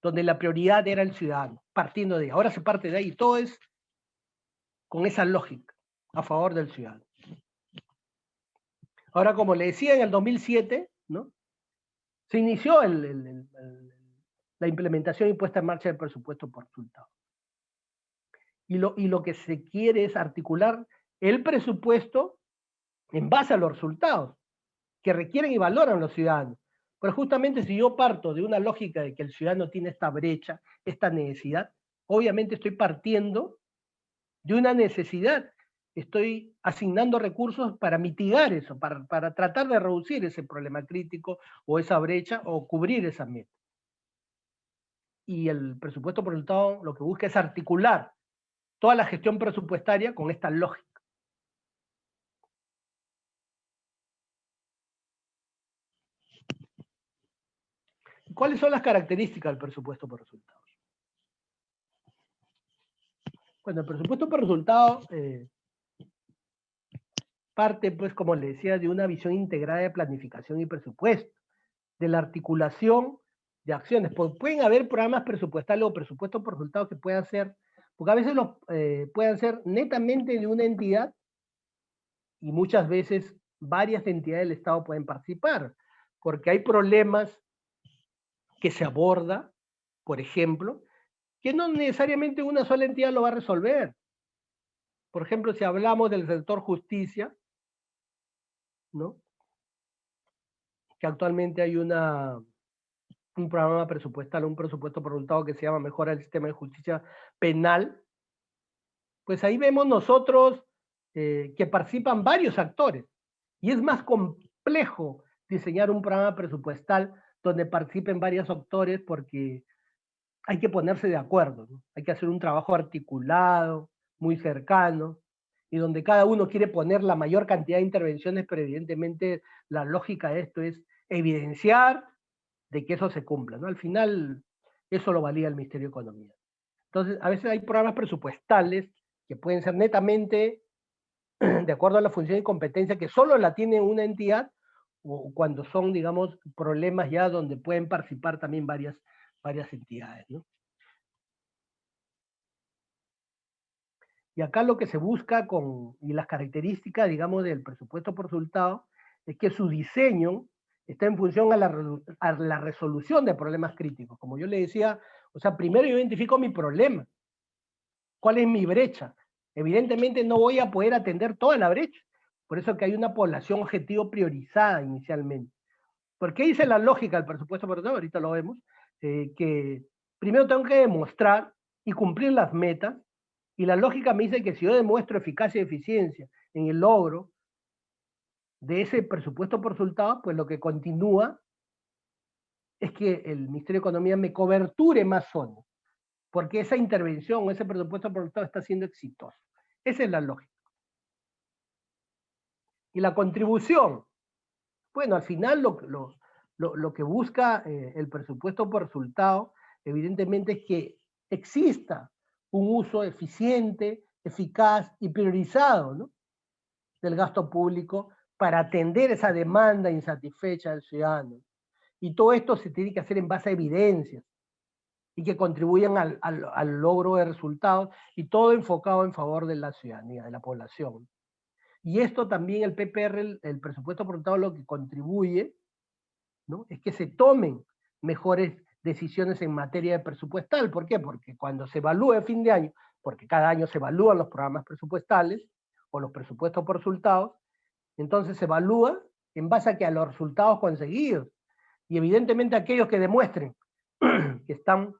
donde la prioridad era el ciudadano, partiendo de ahí. Ahora se parte de ahí, todo es con esa lógica, a favor del ciudadano. Ahora, como le decía, en el 2007, ¿no?, se inició la implementación y puesta en marcha del presupuesto por resultado. Y lo que se quiere es articular el presupuesto en base a los resultados que requieren y valoran los ciudadanos. Pero justamente si yo parto de una lógica de que el ciudadano tiene esta brecha, esta necesidad, obviamente estoy partiendo de una necesidad. Estoy asignando recursos para mitigar eso, para tratar de reducir ese problema crítico o esa brecha o cubrir esa meta. Y el presupuesto por resultado lo que busca es articular toda la gestión presupuestaria con esta lógica. ¿Cuáles son las características del presupuesto por resultados? Bueno, el presupuesto por resultados parte, pues, como le decía, de una visión integrada de planificación y presupuesto, de la articulación de acciones. Pueden haber programas presupuestales o presupuestos por resultados que puedan ser, porque a veces puedan ser netamente de una entidad y muchas veces varias entidades del Estado pueden participar, porque hay problemas que se aborda, por ejemplo, que no necesariamente una sola entidad lo va a resolver. Por ejemplo, si hablamos del sector justicia, ¿no?, que actualmente hay un programa presupuestal, un presupuesto por resultado que se llama Mejora del Sistema de Justicia Penal, pues ahí vemos nosotros que participan varios actores. Y es más complejo diseñar un programa presupuestal donde participen varios actores porque hay que ponerse de acuerdo, ¿no? Hay que hacer un trabajo articulado, muy cercano, y donde cada uno quiere poner la mayor cantidad de intervenciones, pero evidentemente la lógica de esto es evidenciar de que eso se cumpla, ¿no? Al final, eso lo valida el Ministerio de Economía. Entonces, a veces hay programas presupuestales que pueden ser netamente de acuerdo a la función y competencia que solo la tiene una entidad, o cuando son, digamos, problemas ya donde pueden participar también varias entidades, ¿no? Y acá lo que se busca y las características, digamos, del presupuesto por resultado, es que su diseño está en función a la resolución de problemas críticos. Como yo le decía, o sea, primero yo identifico mi problema. ¿Cuál es mi brecha? Evidentemente no voy a poder atender toda la brecha. Por eso que hay una población objetivo priorizada inicialmente. Porque dice la lógica del presupuesto por resultado, ahorita lo vemos, que primero tengo que demostrar y cumplir las metas, y la lógica me dice que si yo demuestro eficacia y eficiencia en el logro de ese presupuesto por resultado, pues lo que continúa es que el Ministerio de Economía me coberture más zonas, porque esa intervención o ese presupuesto por resultado está siendo exitoso. Esa es la lógica. Y la contribución, bueno, al final lo que busca el presupuesto por resultado, evidentemente, es que exista un uso eficiente, eficaz y priorizado, ¿no?, del gasto público para atender esa demanda insatisfecha del ciudadano. Y todo esto se tiene que hacer en base a evidencias y que contribuyan al logro de resultados, y todo enfocado en favor de la ciudadanía, de la población. Y esto también el PPR, el presupuesto por resultado, lo que contribuye, ¿no?, es que se tomen mejores decisiones en materia presupuestal. ¿Por qué? Porque cuando se evalúa a fin de año, porque cada año se evalúan los programas presupuestales o los presupuestos por resultados, entonces se evalúa en base a los resultados conseguidos. Y evidentemente aquellos que demuestren que están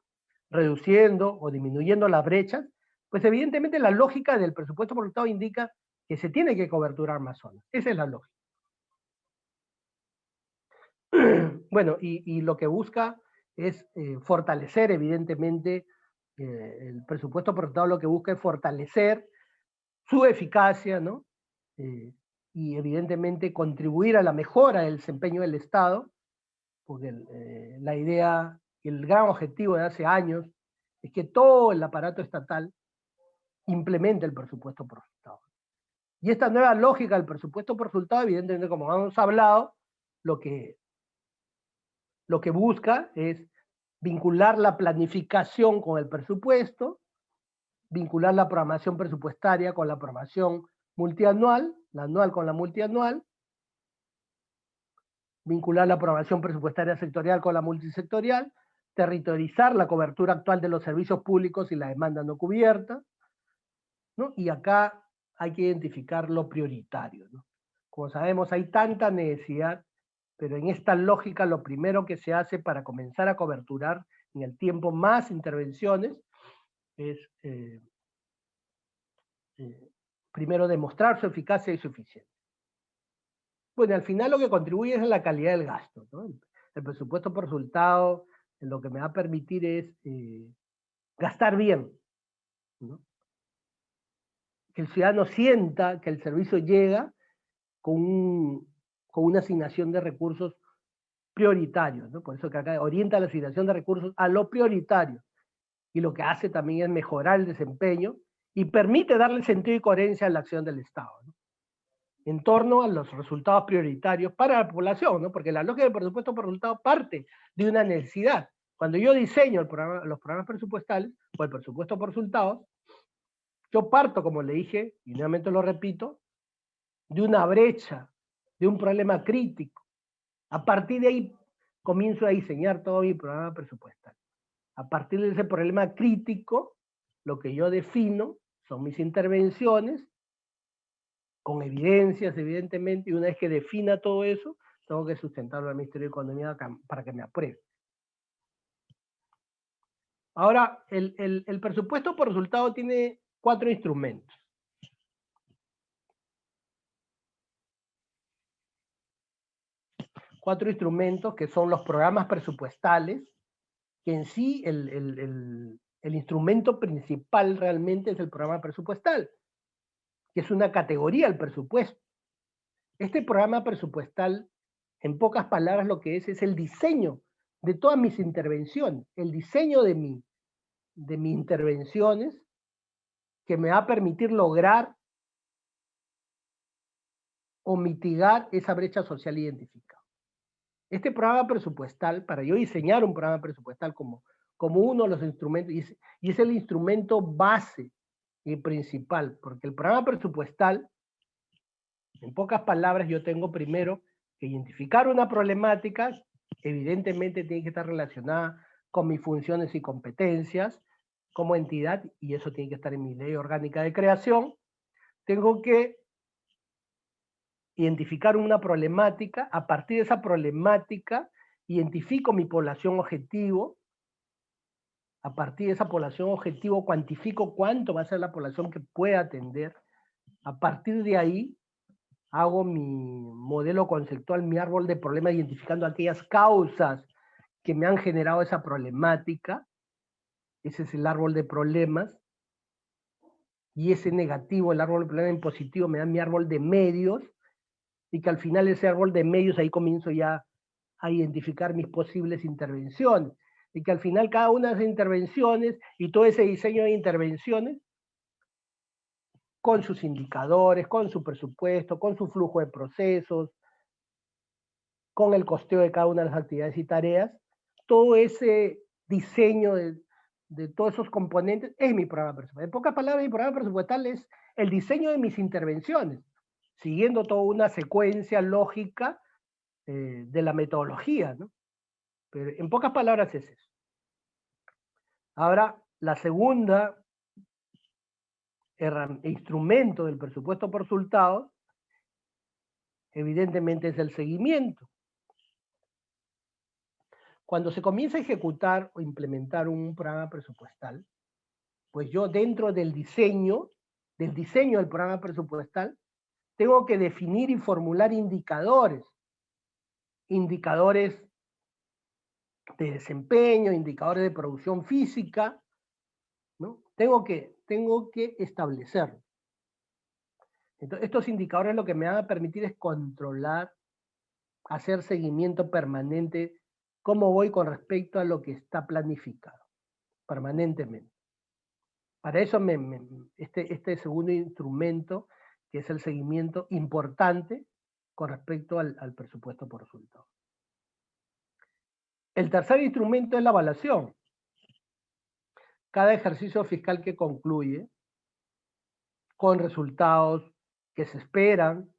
reduciendo o disminuyendo las brechas, pues evidentemente la lógica del presupuesto por resultado indica que se tiene que coberturar más zonas. Esa es la lógica. Bueno, y lo que busca es fortalecer, evidentemente, el presupuesto por resultado lo que busca es fortalecer su eficacia, ¿no? Y evidentemente contribuir a la mejora del desempeño del Estado, porque la idea, el gran objetivo de hace años, es que todo el aparato estatal implemente el presupuesto por resultado. Y esta nueva lógica del presupuesto por resultado, evidentemente, como hemos hablado, lo que busca es vincular la planificación con el presupuesto, vincular la programación presupuestaria con la programación multianual, la anual con la multianual, vincular la programación presupuestaria sectorial con la multisectorial, territorializar la cobertura actual de los servicios públicos y la demanda no cubierta, ¿no? Y acá hay que identificar lo prioritario, ¿no? Como sabemos, hay tanta necesidad, pero en esta lógica lo primero que se hace para comenzar a coberturar en el tiempo más intervenciones es primero demostrar su eficacia y su eficiencia. Bueno, al final lo que contribuye es la calidad del gasto, ¿no? El presupuesto por resultado lo que me va a permitir es gastar bien, ¿no? Que el ciudadano sienta que el servicio llega con una asignación de recursos prioritarios, ¿no? Por eso que acá orienta la asignación de recursos a lo prioritario, y lo que hace también es mejorar el desempeño y permite darle sentido y coherencia a la acción del Estado, ¿no? En torno a los resultados prioritarios para la población, ¿no? Porque la lógica del presupuesto por resultado parte de una necesidad. Cuando yo diseño los programas presupuestales o el presupuesto por resultados, yo parto, como le dije, y nuevamente lo repito, de una brecha, de un problema crítico. A partir de ahí comienzo a diseñar todo mi programa presupuestal. A partir de ese problema crítico, lo que yo defino son mis intervenciones, con evidencias, evidentemente, y una vez que defina todo eso, tengo que sustentarlo al Ministerio de Economía para que me apruebe. Ahora, el presupuesto por resultado tiene 4 instrumentos. Cuatro instrumentos que son los programas presupuestales, que en sí el instrumento principal realmente es el programa presupuestal, que es una categoría del presupuesto. Este programa presupuestal, en pocas palabras, lo que es el diseño de todas mis intervenciones, el diseño de mis intervenciones que me va a permitir lograr o mitigar esa brecha social identificada. Este programa presupuestal, para yo diseñar un programa presupuestal como uno de los instrumentos, y es el instrumento base y principal, porque el programa presupuestal, en pocas palabras, yo tengo primero que identificar una problemática, evidentemente tiene que estar relacionada con mis funciones y competencias como entidad, y eso tiene que estar en mi ley orgánica de creación. Tengo que identificar una problemática, a partir de esa problemática identifico mi población objetivo, a partir de esa población objetivo cuantifico cuánto va a ser la población que pueda atender, a partir de ahí hago mi modelo conceptual, mi árbol de problemas, identificando aquellas causas que me han generado esa problemática, ese es el árbol de problemas, y ese negativo, el árbol de problemas en positivo, me da mi árbol de medios, y que al final ese árbol de medios, ahí comienzo ya a identificar mis posibles intervenciones, y que al final cada una de esas intervenciones y todo ese diseño de intervenciones, con sus indicadores, con su presupuesto, con su flujo de procesos, con el costeo de cada una de las actividades y tareas, todo ese diseño de todos esos componentes es mi programa presupuestal. En pocas palabras, mi programa presupuestal es el diseño de mis intervenciones, siguiendo toda una secuencia lógica de la metodología, ¿no? Pero en pocas palabras es eso. Ahora, la segunda instrumento del presupuesto por resultados, evidentemente es el seguimiento. Cuando se comienza a ejecutar o implementar un programa presupuestal, pues yo dentro del diseño del programa presupuestal, tengo que definir y formular indicadores de desempeño, indicadores de producción física, ¿no? Tengo que establecerlo. Entonces, estos indicadores lo que me van a permitir es controlar, hacer seguimiento permanente, cómo voy con respecto a lo que está planificado, permanentemente. Para eso este segundo instrumento, que es el seguimiento importante con respecto al presupuesto por resultado. El tercer instrumento es la evaluación. Cada ejercicio fiscal que concluye con resultados que se esperan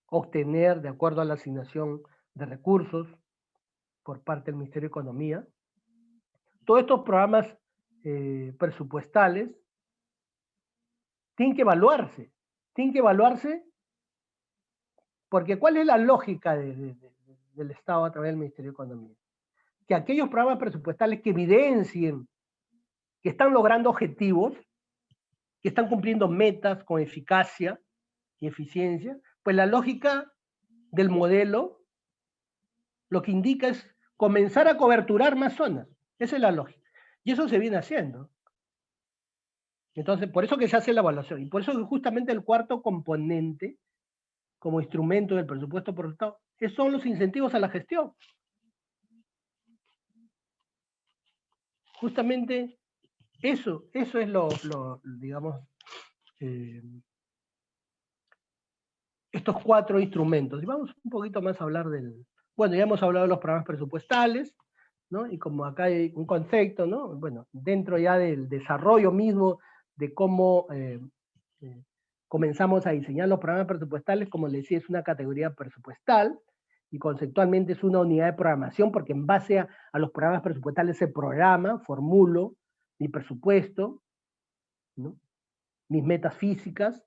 obtener de acuerdo a la asignación de recursos por parte del Ministerio de Economía. Todos estos programas presupuestales tienen que evaluarse porque ¿cuál es la lógica del Estado a través del Ministerio de Economía? Que aquellos programas presupuestales que evidencien que están logrando objetivos, que están cumpliendo metas con eficacia y eficiencia, pues la lógica del modelo lo que indica es comenzar a coberturar más zonas. Esa es la lógica. Y eso se viene haciendo. Entonces, por eso que se hace la evaluación. Y por eso que justamente el cuarto componente, como instrumento del presupuesto por resultado, son los incentivos a la gestión. Justamente eso es digamos, estos cuatro instrumentos. Y vamos un poquito más a hablar bueno, ya hemos hablado de los programas presupuestales, ¿no? Y como acá hay un concepto, ¿no? Bueno, dentro ya del desarrollo mismo de cómo comenzamos a diseñar los programas presupuestales, como les decía, es una categoría presupuestal, y conceptualmente es una unidad de programación, porque en base a los programas presupuestales se programa, formulo mi presupuesto, ¿no? Mis metas físicas.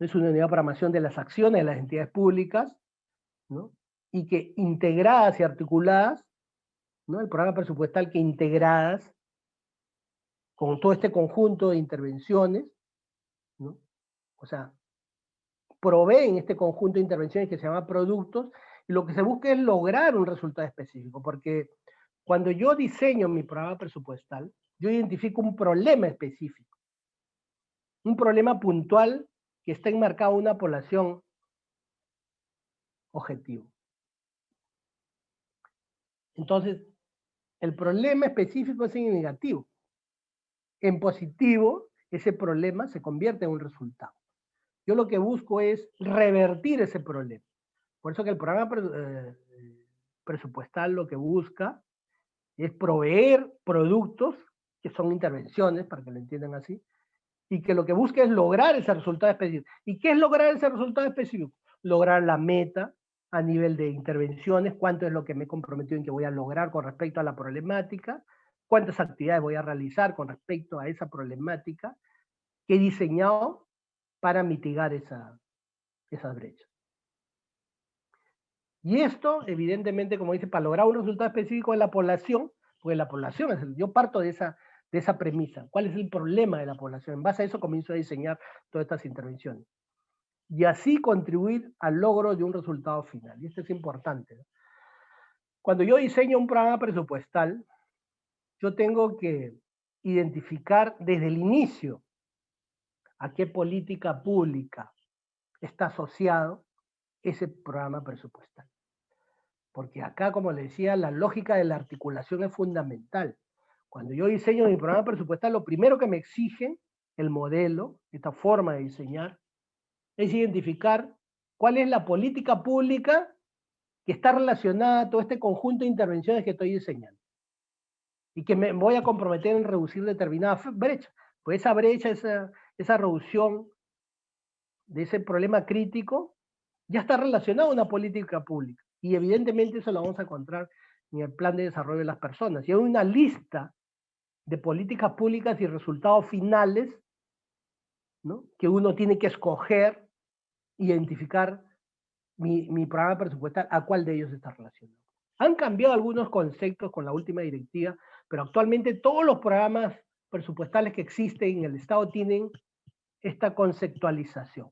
Es una unidad de programación de las acciones de las entidades públicas, ¿no? Y que integradas y articuladas, ¿no? El programa presupuestal que integradas con todo este conjunto de intervenciones, ¿no? O sea, proveen este conjunto de intervenciones que se llama productos, y lo que se busca es lograr un resultado específico, porque cuando yo diseño mi programa presupuestal, yo identifico un problema específico, un problema puntual que está enmarcado en una población objetivo. Entonces, el problema específico es en negativo. En positivo, ese problema se convierte en un resultado. Yo lo que busco es revertir ese problema. Por eso que el programa presupuestal lo que busca es proveer productos, que son intervenciones, para que lo entiendan así, y que lo que busca es lograr ese resultado específico. ¿Y qué es lograr ese resultado específico? Lograr la meta a nivel de intervenciones, cuánto es lo que me he comprometido en que voy a lograr con respecto a la problemática, cuántas actividades voy a realizar con respecto a esa problemática que he diseñado para mitigar esas brechas. Y esto, evidentemente, como dice, para lograr un resultado específico de la población, porque la población, yo parto de esa premisa. ¿Cuál es el problema de la población? En base a eso comienzo a diseñar todas estas intervenciones. Y así contribuir al logro de un resultado final. Y esto es importante, ¿no? Cuando yo diseño un programa presupuestal, yo tengo que identificar desde el inicio a qué política pública está asociado ese programa presupuestal. Porque acá, como les decía, la lógica de la articulación es fundamental. Cuando yo diseño mi programa presupuestal, lo primero que me exige el modelo, esta forma de diseñar, es identificar cuál es la política pública que está relacionada a todo este conjunto de intervenciones que estoy diseñando. Y que me voy a comprometer en reducir determinadas brechas. Pues esa brecha, esa reducción de ese problema crítico, ya está relacionado a una política pública. Y evidentemente eso lo vamos a encontrar en el plan de desarrollo de las personas. Y hay una lista de políticas públicas y resultados finales, ¿no?, que uno tiene que escoger, identificar mi programa presupuestal, a cuál de ellos está relacionado. Han cambiado algunos conceptos con la última directiva, pero actualmente todos los programas presupuestales que existen en el Estado tienen esta conceptualización.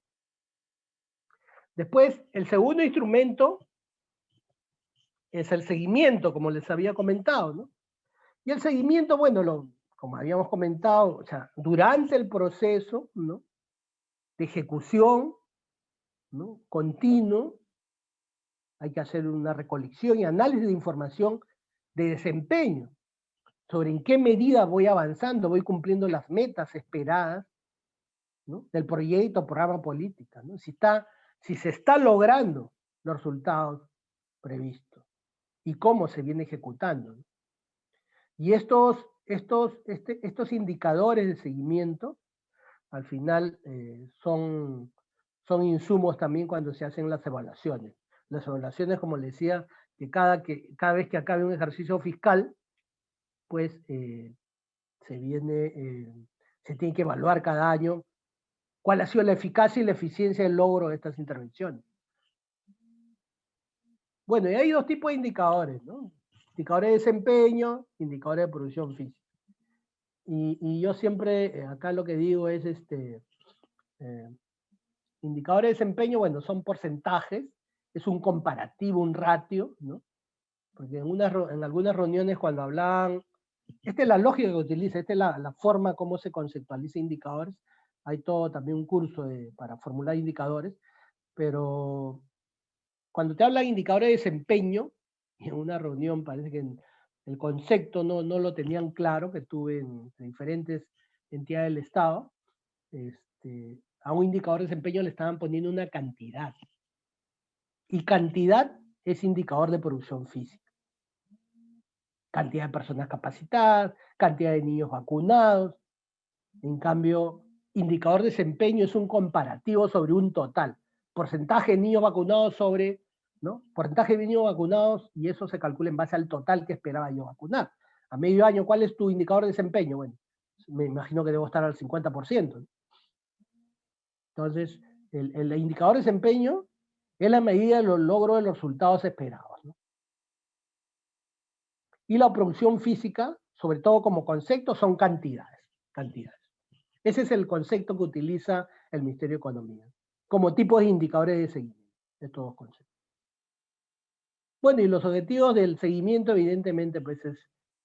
Después, el segundo instrumento es el seguimiento, como les había comentado, ¿no? Y el seguimiento, bueno, como habíamos comentado, o sea, durante el proceso, ¿no?, de ejecución, ¿no?, continuo, hay que hacer una recolección y análisis de información de desempeño, sobre en qué medida voy avanzando, voy cumpliendo las metas esperadas, ¿no?, del proyecto, programa política, ¿no?, si se está logrando los resultados previstos y cómo se viene ejecutando, ¿no? Y estos indicadores de seguimiento, al final, son insumos también cuando se hacen las evaluaciones. Las evaluaciones, como les decía, que cada vez que acabe un ejercicio fiscal, pues se tiene que evaluar cada año cuál ha sido la eficacia y la eficiencia del logro de estas intervenciones. Bueno, y hay dos tipos de indicadores, ¿no? Indicadores de desempeño, indicadores de producción física. Y yo siempre, acá lo que digo es, indicadores de desempeño, bueno, son porcentajes, es un comparativo, un ratio, ¿no? Porque en algunas reuniones cuando hablaban, esta es la lógica que utiliza, esta es la forma como se conceptualiza indicadores. Hay todo también un curso para formular indicadores, pero cuando te hablan de indicadores de desempeño, en una reunión parece que el concepto no lo tenían claro, que tuve en diferentes entidades del Estado, a un indicador de desempeño le estaban poniendo una cantidad. Y cantidad es indicador de producción física. Cantidad de personas capacitadas, cantidad de niños vacunados. En cambio, indicador de desempeño es un comparativo sobre un total. Porcentaje de niños vacunados sobre, ¿no?, porcentaje de niños vacunados, y eso se calcula en base al total que esperaba yo vacunar. A medio año, ¿cuál es tu indicador de desempeño? Bueno, me imagino que debo estar al 50%. Entonces, el indicador de desempeño es la medida de los logros de los resultados esperados, ¿no? Y la producción física, sobre todo como concepto, son cantidades. Ese es el concepto que utiliza el Ministerio de Economía, como tipos de indicadores de seguimiento, de estos dos conceptos. Bueno, y los objetivos del seguimiento, evidentemente, pues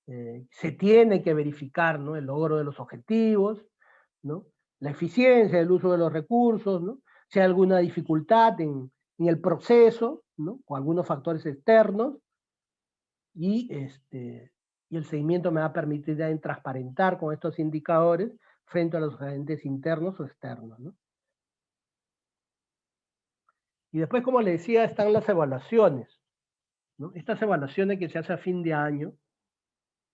se tiene que verificar, ¿no?, el logro de los objetivos, ¿no?, la eficiencia del uso de los recursos, ¿no?, si hay alguna dificultad en el proceso, ¿no?, o algunos factores externos, y el seguimiento me va a permitir ya transparentar con estos indicadores frente a los agentes internos o externos, ¿no? Y después, como les decía, están las evaluaciones, ¿no? Estas evaluaciones que se hacen a fin de año,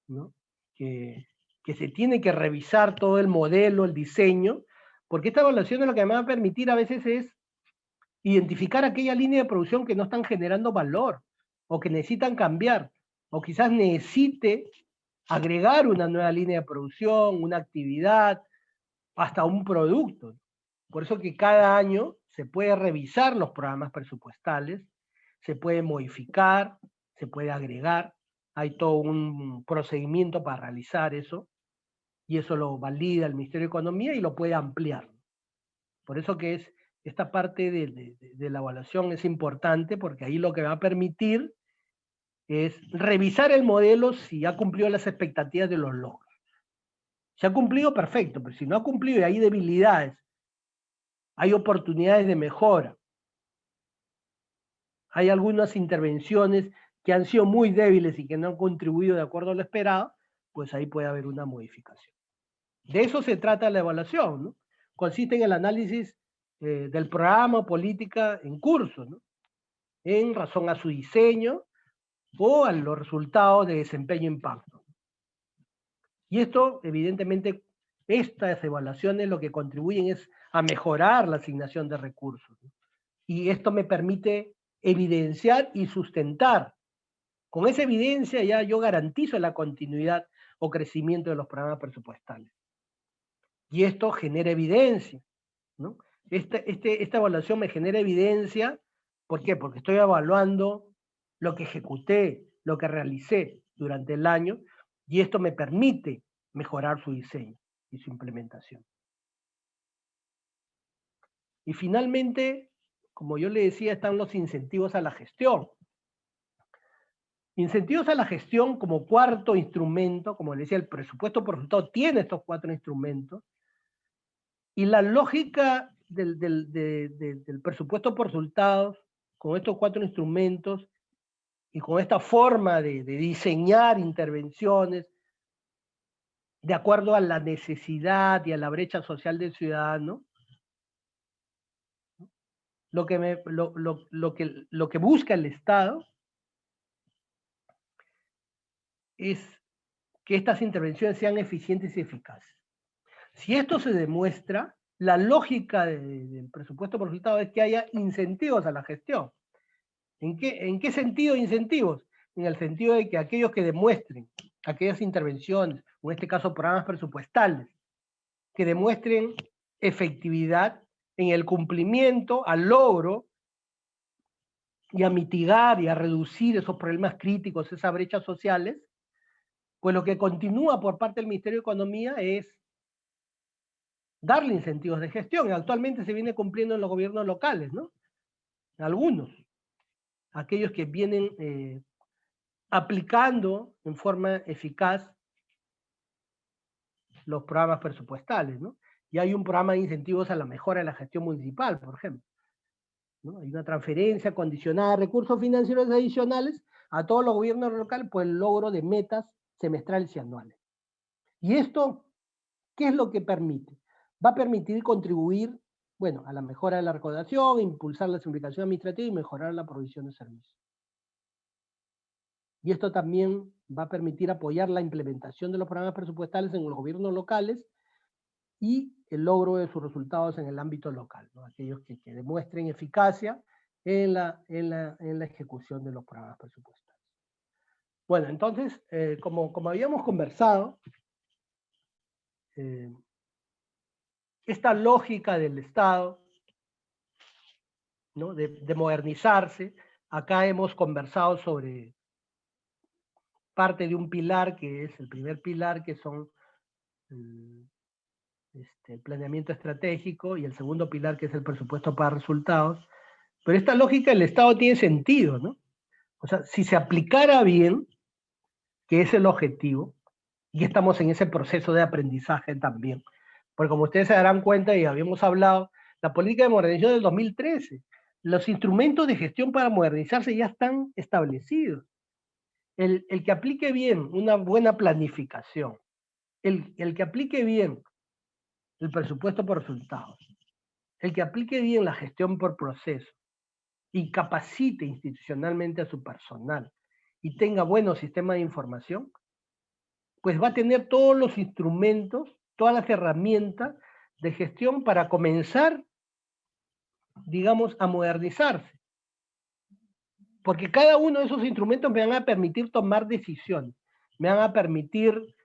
¿no?, que se tiene que revisar todo el modelo, el diseño, porque esta evaluación lo que me va a permitir a veces es identificar aquella línea de producción que no están generando valor, o que necesitan cambiar, o quizás necesite agregar una nueva línea de producción, una actividad, hasta un producto. Por eso que cada año se puede revisar los programas presupuestales, se puede modificar, se puede agregar, hay todo un procedimiento para realizar eso, y eso lo valida el Ministerio de Economía y lo puede ampliar. Por eso que esta parte de la evaluación es importante, porque ahí lo que va a permitir es revisar el modelo si ha cumplido las expectativas de los logros. Si ha cumplido, perfecto, pero si no ha cumplido y hay debilidades, hay oportunidades de mejora, hay algunas intervenciones que han sido muy débiles y que no han contribuido de acuerdo a lo esperado, pues ahí puede haber una modificación. De eso se trata la evaluación, ¿no? Consiste en el análisis del programa o política en curso, ¿no?, en razón a su diseño o a los resultados de desempeño e impacto. Y esto, evidentemente, estas evaluaciones lo que contribuyen es a mejorar la asignación de recursos, ¿no? Y esto me permite evidenciar y sustentar Con esa evidencia ya yo garantizo la continuidad o crecimiento de los programas presupuestales. Y esto genera evidencia, ¿no? Esta evaluación me genera evidencia, ¿por qué? Porque estoy evaluando lo que ejecuté, lo que realicé durante el año, y esto me permite mejorar su diseño y su implementación. Y finalmente, como yo le decía, están los incentivos a la gestión. Incentivos a la gestión como cuarto instrumento, como le decía, el presupuesto por resultado tiene estos 4 instrumentos, y la lógica del presupuesto por resultados, con estos 4 instrumentos, y con esta forma de diseñar intervenciones de acuerdo a la necesidad y a la brecha social del ciudadano, lo que busca el Estado es que estas intervenciones sean eficientes y eficaces. Si esto se demuestra, la lógica del presupuesto por resultado es que haya incentivos a la gestión. ¿En qué sentido incentivos? En el sentido de que aquellos que demuestren aquellas intervenciones, o en este caso programas presupuestales, que demuestren efectividad en el cumplimiento, al logro y a mitigar y a reducir esos problemas críticos, esas brechas sociales, pues lo que continúa por parte del Ministerio de Economía es darle incentivos de gestión. Y actualmente se viene cumpliendo en los gobiernos locales, ¿no? Algunos, aquellos que vienen aplicando en forma eficaz los programas presupuestales, ¿no? Y hay un programa de incentivos a la mejora de la gestión municipal, por ejemplo, ¿no? Hay una transferencia condicionada de recursos financieros adicionales a todos los gobiernos locales por el logro de metas semestrales y anuales. ¿Y esto qué es lo que permite? Va a permitir contribuir, bueno, a la mejora de la recaudación, impulsar la simplificación administrativa y mejorar la provisión de servicios. Y esto también va a permitir apoyar la implementación de los programas presupuestales en los gobiernos locales y el logro de sus resultados en el ámbito local, ¿no? Aquellos que demuestren eficacia en la ejecución de los programas presupuestales. Bueno, entonces, como habíamos conversado, esta lógica del Estado, ¿no? de modernizarse, acá hemos conversado sobre parte de un pilar que es el primer pilar, que son el planeamiento estratégico, y el segundo pilar, que es el presupuesto para resultados. Pero esta lógica del Estado tiene sentido, ¿no? O sea, si se aplicara bien, que es el objetivo, y estamos en ese proceso de aprendizaje también, porque como ustedes se darán cuenta, y habíamos hablado, la política de modernización del 2013, los instrumentos de gestión para modernizarse ya están establecidos. El que aplique bien una buena planificación, el que aplique bien el presupuesto por resultados, el que aplique bien la gestión por proceso y capacite institucionalmente a su personal y tenga buenos sistemas de información, pues va a tener todos los instrumentos, todas las herramientas de gestión para comenzar, digamos, a modernizarse. Porque cada uno de esos instrumentos me van a permitir tomar decisiones, me van a permitir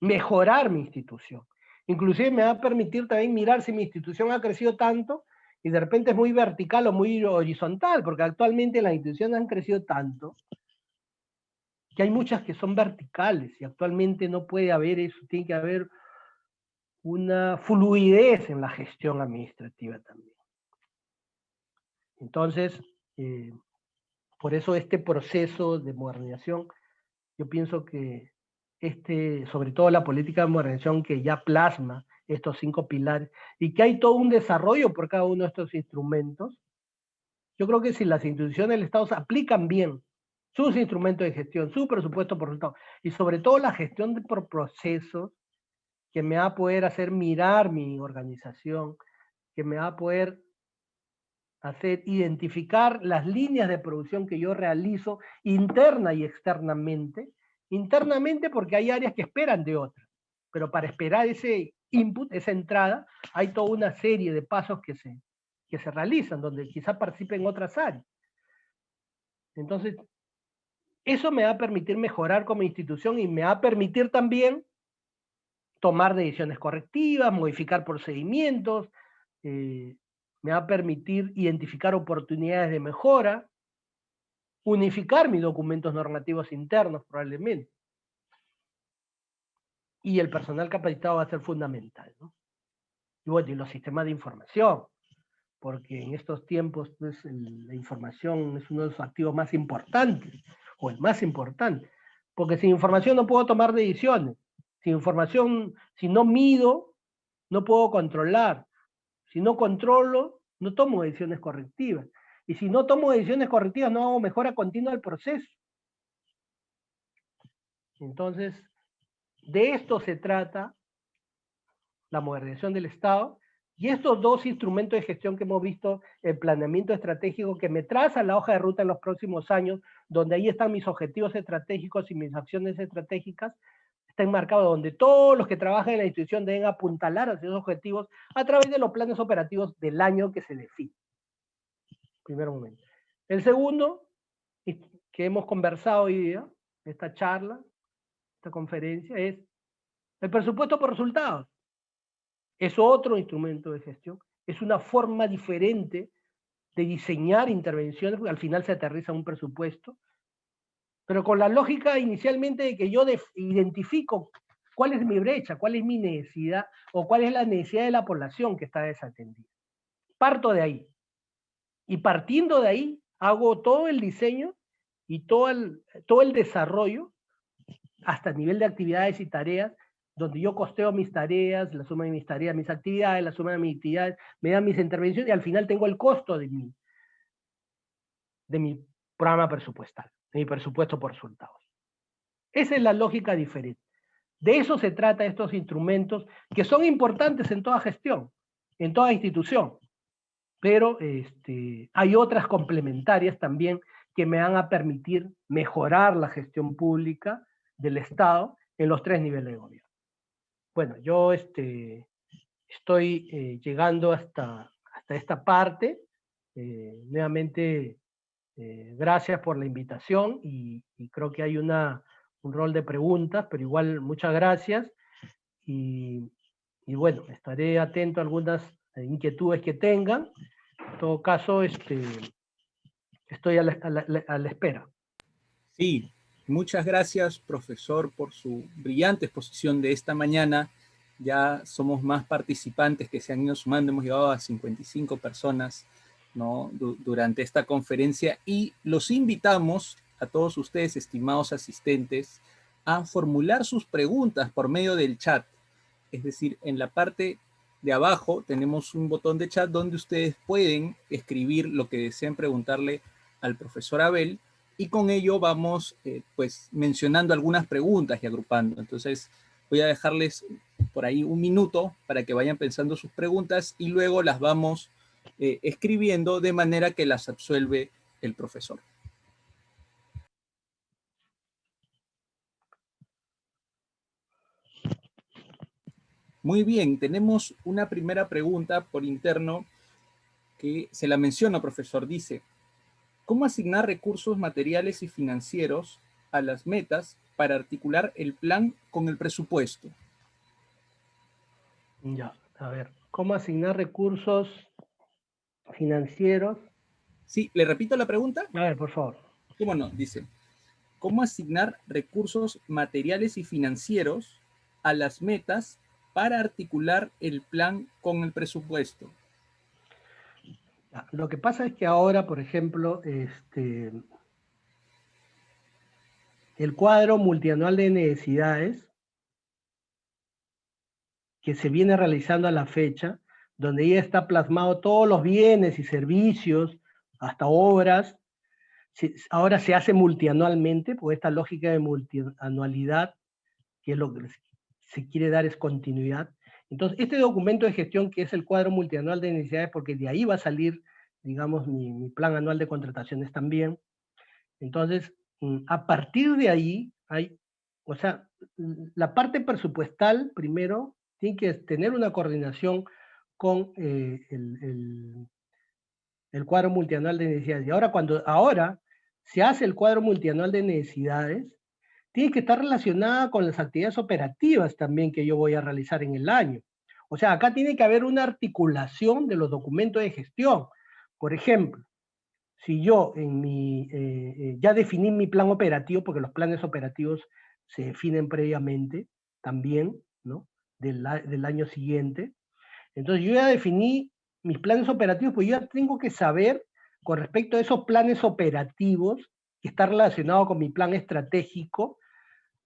mejorar mi institución. Inclusive me va a permitir también mirar si mi institución ha crecido tanto y de repente es muy vertical o muy horizontal, porque actualmente las instituciones han crecido tanto que hay muchas que son verticales y actualmente no puede haber eso, tiene que haber una fluidez en la gestión administrativa también. Entonces, por eso este proceso de modernización, yo pienso que sobre todo la política de modernización que ya plasma estos 5 pilares y que hay todo un desarrollo por cada uno de estos instrumentos, yo creo que si las instituciones del Estado aplican bien sus instrumentos de gestión, su presupuesto por resultado, y sobre todo la gestión por procesos, que me va a poder hacer mirar mi organización, que me va a poder hacer identificar las líneas de producción que yo realizo interna y externamente. Internamente porque hay áreas que esperan de otras, pero para esperar ese input, esa entrada, hay toda una serie de pasos que se realizan, donde quizá participen otras áreas. Entonces, Eso me va a permitir mejorar como institución y me va a permitir también tomar decisiones correctivas, modificar procedimientos, me va a permitir identificar oportunidades de mejora, unificar mis documentos normativos internos probablemente. Y el personal capacitado va a ser fundamental, ¿no? Y bueno, y los sistemas de información, porque en estos tiempos pues, la información es uno de los activos más importantes, o el más importante, porque sin información no puedo tomar decisiones, sin información, si no mido, no puedo controlar, si no controlo, no tomo decisiones correctivas, y si no tomo decisiones correctivas, no hago mejora continua del proceso. Entonces, de esto se trata la modernización del Estado, y estos dos instrumentos de gestión que hemos visto, el planeamiento estratégico que me traza la hoja de ruta en los próximos años, donde ahí están mis objetivos estratégicos y mis acciones estratégicas, está enmarcado donde todos los que trabajan en la institución deben apuntalar hacia esos objetivos a través de los planes operativos del año que se define. Primer momento. El segundo, que hemos conversado hoy día, esta charla, esta conferencia, es el presupuesto por resultados. Es otro instrumento de gestión, es una forma diferente de diseñar intervenciones, porque al final se aterriza un presupuesto, pero con la lógica inicialmente de que yo identifico cuál es mi brecha, cuál es mi necesidad, o cuál es la necesidad de la población que está desatendida. Parto de ahí. Y partiendo de ahí, hago todo el diseño y todo el desarrollo, hasta el nivel de actividades y tareas, donde yo costeo mis tareas, la suma de mis tareas, mis actividades, la suma de mis actividades, me dan mis intervenciones y al final tengo el costo de mi programa presupuestal, de mi presupuesto por resultados. Esa es la lógica diferente. De eso se trata estos instrumentos que son importantes en toda gestión, en toda institución, pero hay otras complementarias también que me van a permitir mejorar la gestión pública del Estado en los 3 niveles de gobierno. Bueno, yo estoy llegando hasta esta parte. Nuevamente, gracias por la invitación y creo que hay un rol de preguntas, pero igual muchas gracias. Y bueno, estaré atento a algunas inquietudes que tengan. En todo caso, estoy a la espera. Sí, muchas gracias, profesor, por su brillante exposición de esta mañana. Ya somos más participantes que se han ido sumando, hemos llegado a 55 personas, ¿no? Durante esta conferencia y los invitamos a todos ustedes, estimados asistentes, a formular sus preguntas por medio del chat. Es decir, en la parte de abajo tenemos un botón de chat donde ustedes pueden escribir lo que deseen preguntarle al profesor Abel y con ello vamos pues mencionando algunas preguntas y agrupando. Entonces voy a dejarles por ahí un minuto para que vayan pensando sus preguntas y luego las vamos escribiendo de manera que las absuelve el profesor. Muy bien, tenemos una primera pregunta por interno que se la menciono, profesor. Dice, ¿cómo asignar recursos materiales y financieros a las metas para articular el plan con el presupuesto? Ya, a ver, ¿cómo asignar recursos financieros? Sí, ¿le repito la pregunta? A ver, por favor. ¿Cómo no? Dice, ¿cómo asignar recursos materiales y financieros a las metas para articular el plan con el presupuesto? Lo que pasa es que ahora, por ejemplo, el cuadro multianual de necesidades que se viene realizando a la fecha, donde ya está plasmado todos los bienes y servicios, hasta obras, ahora se hace multianualmente, por esta lógica de multianualidad, que es lo que se quiere dar es continuidad. Entonces, este documento de gestión, que es el cuadro multianual de necesidades, porque de ahí va a salir, digamos, mi plan anual de contrataciones también. Entonces, a partir de ahí, o sea, la parte presupuestal, primero, tiene que tener una coordinación con el cuadro multianual de necesidades. Y ahora se hace el cuadro multianual de necesidades, tiene que estar relacionada con las actividades operativas también que yo voy a realizar en el año. O sea, acá tiene que haber una articulación de los documentos de gestión. Por ejemplo, si yo ya definí mi plan operativo, porque los planes operativos se definen previamente también, ¿no? Del año siguiente. Entonces yo ya definí mis planes operativos, pues yo ya tengo que saber con respecto a esos planes operativos que está relacionado con mi plan estratégico,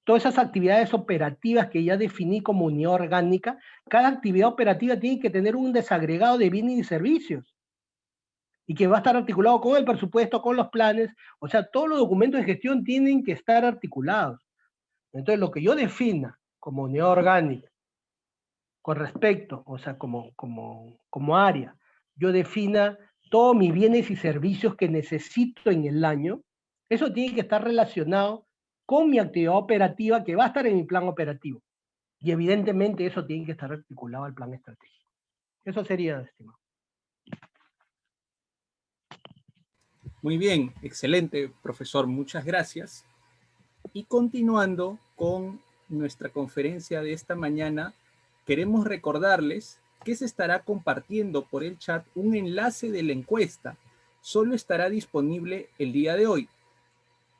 todas esas actividades operativas que ya definí como unidad orgánica. Cada actividad operativa tiene que tener un desagregado de bienes y servicios y que va a estar articulado con el presupuesto, con los planes. O sea, todos los documentos de gestión tienen que estar articulados. Entonces, lo que yo defina como unidad orgánica con respecto, o sea, como área, yo defina todos mis bienes y servicios que necesito en el año, eso tiene que estar relacionado con mi actividad operativa que va a estar en mi plan operativo. Y evidentemente eso tiene que estar articulado al plan estratégico. Eso sería, estimado. Muy bien, excelente, profesor, muchas gracias. Y continuando con nuestra conferencia de esta mañana, queremos recordarles que se estará compartiendo por el chat un enlace de la encuesta. Solo estará disponible el día de hoy.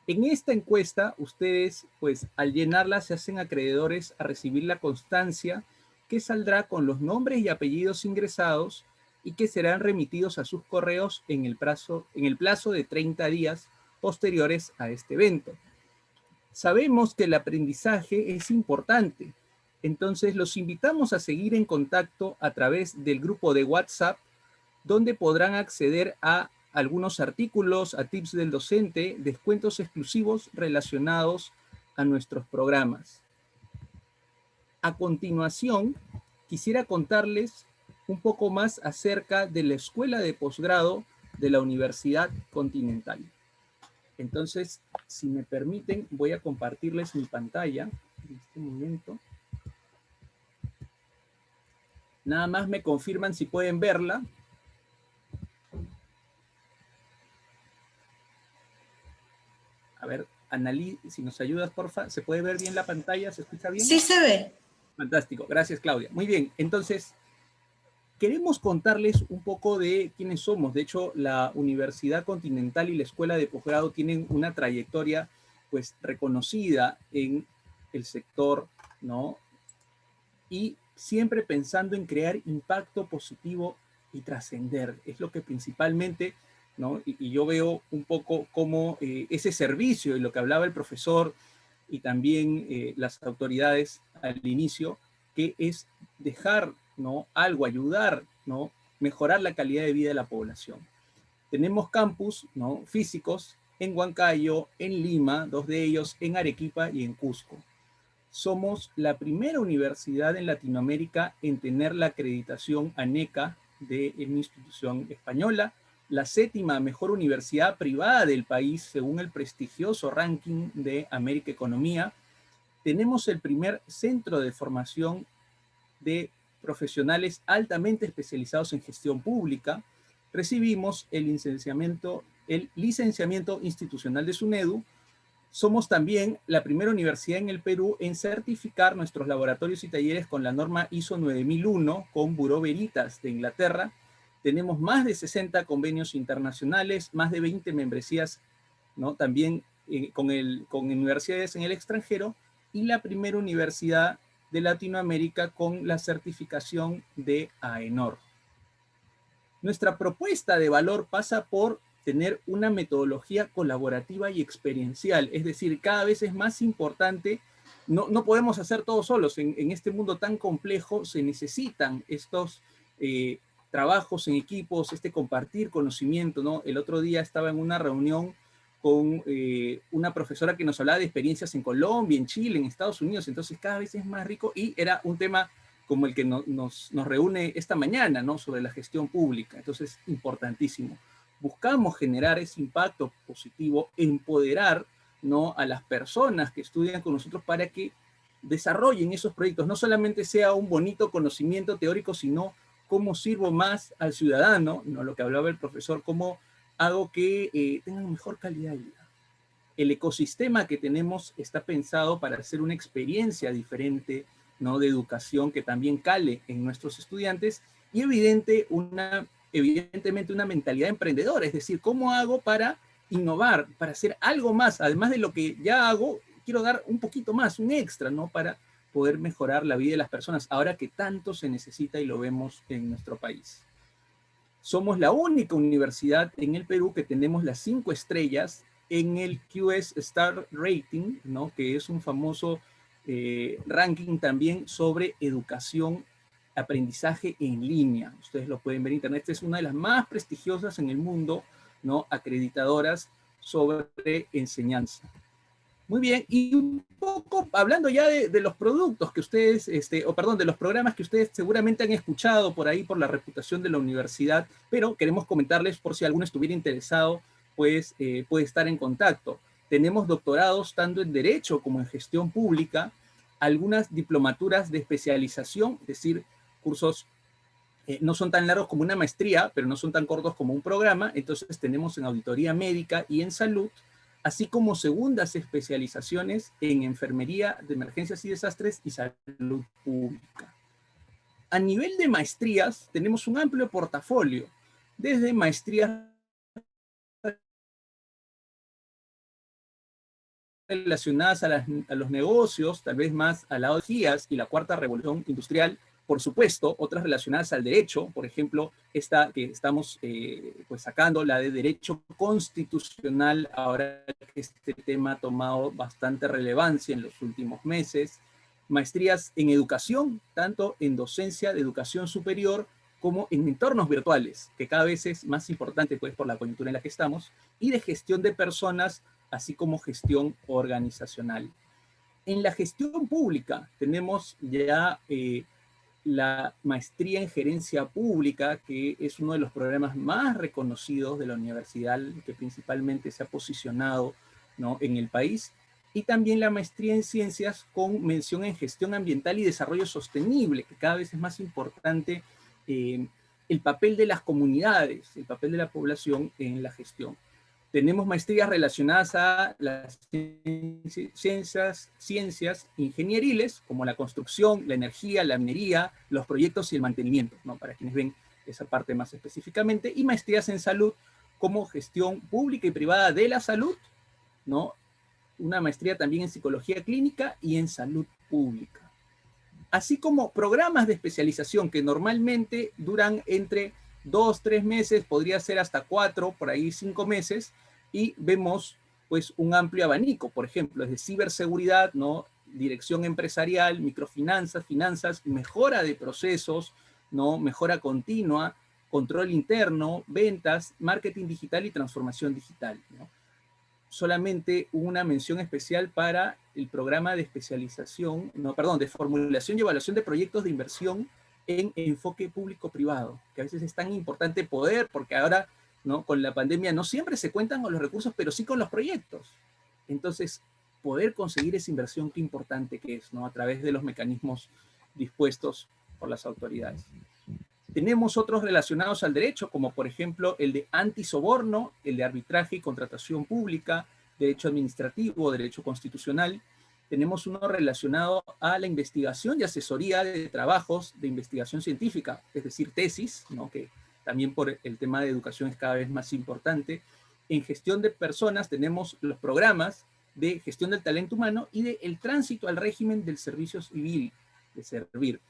En esta encuesta, ustedes, pues, al llenarla, se hacen acreedores a recibir la constancia que saldrá con los nombres y apellidos ingresados y que serán remitidos a sus correos en el plazo de 30 días posteriores a este evento. Sabemos que el aprendizaje es importante, entonces los invitamos a seguir en contacto a través del grupo de WhatsApp, donde podrán acceder a algunos artículos, a tips del docente, descuentos exclusivos relacionados a nuestros programas. A continuación, quisiera contarles un poco más acerca de la Escuela de Posgrado de la Universidad Continental. Entonces, si me permiten, voy a compartirles mi pantalla en este momento. Nada más me confirman si pueden verla. A ver, Annalí, si nos ayudas, porfa. ¿Se puede ver bien la pantalla? ¿Se escucha bien? Sí se ve. Fantástico. Gracias, Claudia. Muy bien. Entonces, queremos contarles un poco de quiénes somos. De hecho, la Universidad Continental y la Escuela de Posgrado tienen una trayectoria, pues, reconocida en el sector, ¿no? Y siempre pensando en crear impacto positivo y trascender. Es lo que principalmente, ¿no? Y yo veo un poco cómo ese servicio, y lo que hablaba el profesor y también las autoridades al inicio, que es dejar, ¿no?, algo, ayudar, ¿no?, mejorar la calidad de vida de la población. Tenemos campus, ¿no?, físicos en Huancayo, en Lima, 2 de ellos, en Arequipa y en Cusco. Somos la primera universidad en Latinoamérica en tener la acreditación ANECA de una institución española, la 7ª mejor universidad privada del país según el prestigioso ranking de América Economía. Tenemos el primer centro de formación de profesionales altamente especializados en gestión pública. Recibimos el licenciamiento institucional de SUNEDU. Somos también la primera universidad en el Perú en certificar nuestros laboratorios y talleres con la norma ISO 9001 con Bureau Veritas de Inglaterra. Tenemos más de 60 convenios internacionales, más de 20 membresías, ¿no?, también con universidades en el extranjero, y la primera universidad de Latinoamérica con la certificación de AENOR. Nuestra propuesta de valor pasa por tener una metodología colaborativa y experiencial, es decir, cada vez es más importante, no podemos hacer todo solos, en este mundo tan complejo se necesitan estos trabajos en equipos, compartir conocimiento, ¿no? El otro día estaba en una reunión con una profesora que nos hablaba de experiencias en Colombia, en Chile, en Estados Unidos, entonces cada vez es más rico, y era un tema como el que nos reúne esta mañana, ¿no?, sobre la gestión pública. Entonces, importantísimo. Buscamos generar ese impacto positivo, empoderar, ¿no?, a las personas que estudian con nosotros para que desarrollen esos proyectos. No solamente sea un bonito conocimiento teórico, sino cómo sirvo más al ciudadano, ¿no?, lo que hablaba el profesor, cómo hago que tengan mejor calidad de vida. El ecosistema que tenemos está pensado para hacer una experiencia diferente, ¿no?, de educación que también cale en nuestros estudiantes, y evidentemente una mentalidad emprendedora, es decir, ¿cómo hago para innovar, para hacer algo más? Además de lo que ya hago, quiero dar un poquito más, un extra, ¿no?, para poder mejorar la vida de las personas, ahora que tanto se necesita y lo vemos en nuestro país. Somos la única universidad en el Perú que tenemos las 5 estrellas en el QS Star Rating, ¿no?, que es un famoso ranking también sobre educación, aprendizaje en línea. Ustedes lo pueden ver en internet. Esta es una de las más prestigiosas en el mundo, ¿no?, acreditadoras sobre enseñanza. Muy bien, y un poco hablando ya de los productos que ustedes, de los programas que ustedes seguramente han escuchado por ahí por la reputación de la universidad, pero queremos comentarles por si alguno estuviera interesado, pues puede estar en contacto. Tenemos doctorados tanto en Derecho como en Gestión Pública, algunas diplomaturas de especialización, es decir, cursos no son tan largos como una maestría, pero no son tan cortos como un programa. Entonces tenemos en Auditoría Médica y en Salud, así como segundas especializaciones en Enfermería de Emergencias y Desastres y Salud Pública. A nivel de maestrías, tenemos un amplio portafolio, desde maestrías relacionadas a los negocios, tal vez más a la GIAS y la cuarta revolución industrial, por supuesto, otras relacionadas al derecho, por ejemplo, esta que estamos pues sacando, la de Derecho Constitucional, ahora que este tema ha tomado bastante relevancia en los últimos meses, maestrías en educación, tanto en docencia de educación superior como en entornos virtuales, que cada vez es más importante pues por la coyuntura en la que estamos, y de gestión de personas, así como gestión organizacional. En la gestión pública tenemos ya la maestría en gerencia pública, que es uno de los programas más reconocidos de la universidad, que principalmente se ha posicionado, ¿no?, en el país, y también la maestría en ciencias con mención en gestión ambiental y desarrollo sostenible, que cada vez es más importante el papel de las comunidades, el papel de la población en la gestión. Tenemos maestrías relacionadas a las ciencias ingenieriles, como la construcción, la energía, la minería, los proyectos y el mantenimiento, ¿no?, para quienes ven esa parte más específicamente, y maestrías en salud, como gestión pública y privada de la salud, ¿no?, una maestría también en psicología clínica y en salud pública. Así como programas de especialización que normalmente duran entre 2, 3 meses, podría ser hasta 4, por ahí 5 meses, y vemos pues un amplio abanico, por ejemplo, desde ciberseguridad, ¿no?, dirección empresarial, microfinanzas, finanzas, mejora de procesos, ¿no?, mejora continua, control interno, ventas, marketing digital y transformación digital, ¿no? Solamente una mención especial para el programa de especialización, de formulación y evaluación de proyectos de inversión en enfoque público-privado, que a veces es tan importante poder, porque ahora, ¿no?, con la pandemia no siempre se cuentan con los recursos, pero sí con los proyectos. Entonces, poder conseguir esa inversión, qué importante que es, ¿no?, a través de los mecanismos dispuestos por las autoridades. Tenemos otros relacionados al derecho, como por ejemplo el de antisoborno, el de arbitraje y contratación pública, derecho administrativo, derecho constitucional. Tenemos uno relacionado a la investigación y asesoría de trabajos de investigación científica, es decir, tesis, ¿no?, que también por el tema de educación es cada vez más importante. En gestión de personas tenemos los programas de gestión del talento humano y del tránsito al régimen del servicio civil, de servir.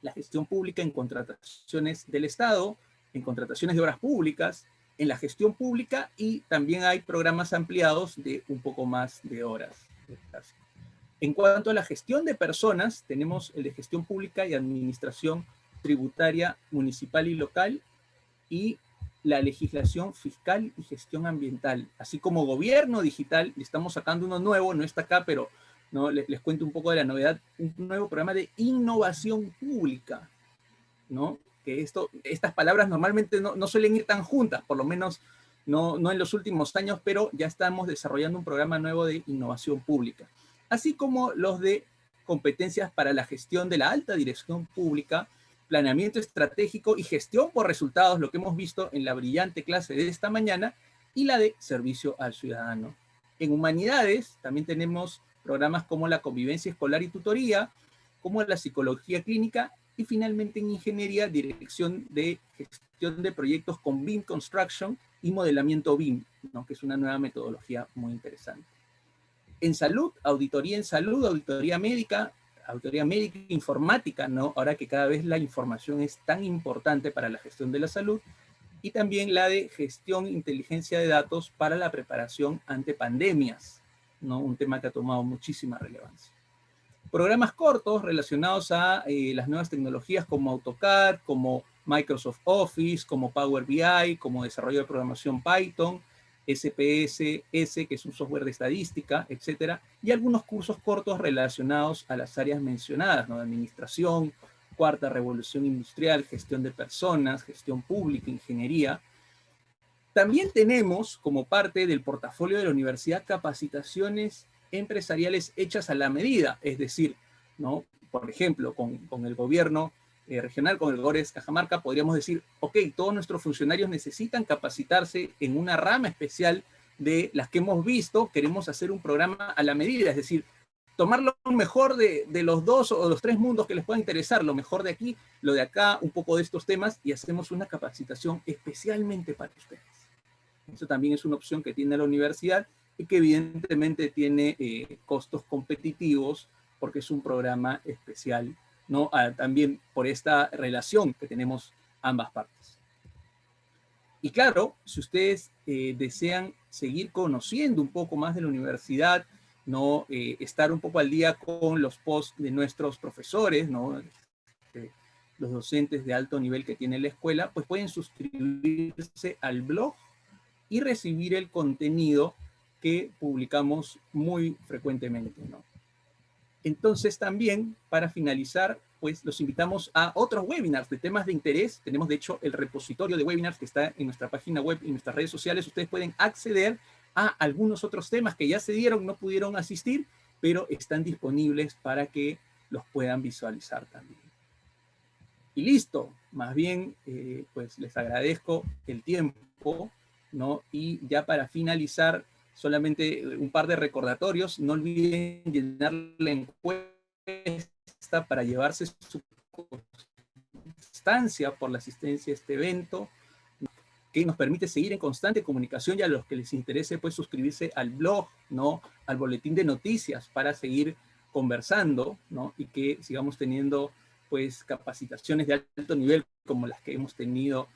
La gestión pública en contrataciones del Estado, en contrataciones de obras públicas, en la gestión pública, y también hay programas ampliados de un poco más de horas. En cuanto a la gestión de personas, tenemos el de gestión pública y administración tributaria municipal y local, y la legislación fiscal y gestión ambiental, así como gobierno digital. Estamos sacando uno nuevo, no está acá, pero ¿no?, les cuento un poco de la novedad, un nuevo programa de innovación pública, ¿no?, que estas palabras normalmente no suelen ir tan juntas, por lo menos no en los últimos años, pero ya estamos desarrollando un programa nuevo de innovación pública, así como los de competencias para la gestión de la alta dirección pública, planeamiento estratégico y gestión por resultados, lo que hemos visto en la brillante clase de esta mañana, y la de servicio al ciudadano. En humanidades también tenemos programas como la convivencia escolar y tutoría, como la psicología clínica, y finalmente en ingeniería, dirección de gestión de proyectos con BIM Construction y modelamiento BIM, ¿no? Que es una nueva metodología muy interesante. En salud, auditoría médica informática, ¿no? Ahora que cada vez la información es tan importante para la gestión de la salud, y también la de gestión e inteligencia de datos para la preparación ante pandemias, ¿no? Un tema que ha tomado muchísima relevancia. Programas cortos relacionados a las nuevas tecnologías como AutoCAD, como Microsoft Office, como Power BI, como desarrollo de programación Python, SPSS, que es un software de estadística, etcétera, y algunos cursos cortos relacionados a las áreas mencionadas, ¿no? De administración, cuarta revolución industrial, gestión de personas, gestión pública, ingeniería. También tenemos, como parte del portafolio de la universidad, capacitaciones empresariales hechas a la medida, es decir, ¿no? Por ejemplo, con el gobierno regional, con el GORES Cajamarca, podríamos decir, ok, todos nuestros funcionarios necesitan capacitarse en una rama especial de las que hemos visto, queremos hacer un programa a la medida, es decir, tomar lo mejor de los 2 o los 3 mundos que les pueda interesar, lo mejor de aquí, lo de acá, un poco de estos temas, y hacemos una capacitación especialmente para ustedes. Eso también es una opción que tiene la universidad y que evidentemente tiene costos competitivos porque es un programa especial, ¿no? También por esta relación que tenemos ambas partes. Y claro, si ustedes desean seguir conociendo un poco más de la universidad, ¿no? Estar un poco al día con los posts de nuestros profesores, ¿no? Los docentes de alto nivel que tiene la escuela, pues pueden suscribirse al blog y recibir el contenido que publicamos muy frecuentemente, ¿no? Entonces también, para finalizar, pues los invitamos a otros webinars de temas de interés. Tenemos, de hecho, el repositorio de webinars que está en nuestra página web y en nuestras redes sociales. Ustedes pueden acceder a algunos otros temas que ya se dieron, no pudieron asistir, pero están disponibles para que los puedan visualizar también. Y listo, más bien, pues les agradezco el tiempo, ¿no? Y ya para finalizar, solamente un par de recordatorios. No olviden llenar la encuesta para llevarse su constancia por la asistencia a este evento, que nos permite seguir en constante comunicación, y a los que les interese, pues suscribirse al blog, ¿no? Al boletín de noticias para seguir conversando, ¿no? Y que sigamos teniendo pues capacitaciones de alto nivel como las que hemos tenido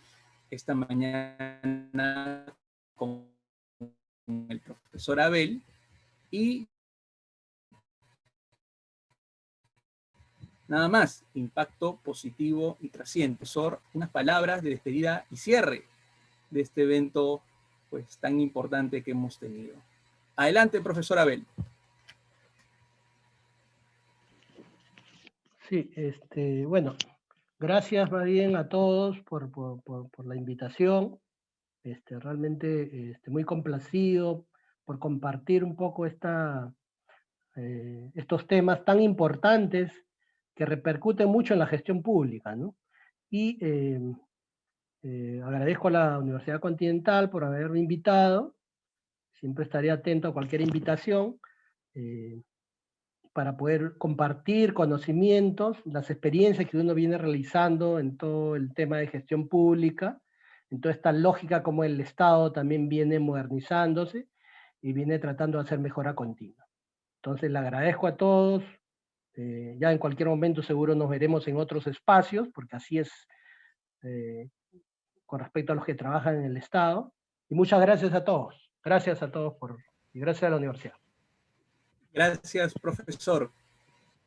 esta mañana con el profesor Abel. Y nada más, impacto positivo y trasciende. Profesor, unas palabras de despedida y cierre de este evento pues tan importante que hemos tenido. Adelante, profesor Abel. Sí, bueno, gracias más bien a todos por la invitación. Realmente muy complacido por compartir un poco estos temas tan importantes que repercuten mucho en la gestión pública, ¿no? Y agradezco a la Universidad Continental por haberme invitado. Siempre estaré atento a cualquier invitación para poder compartir conocimientos, las experiencias que uno viene realizando en todo el tema de gestión pública, en toda esta lógica como el Estado también viene modernizándose y viene tratando de hacer mejora continua. Entonces le agradezco a todos, ya en cualquier momento seguro nos veremos en otros espacios, porque así es con respecto a los que trabajan en el Estado, y muchas gracias a todos y gracias a la universidad. Gracias, profesor.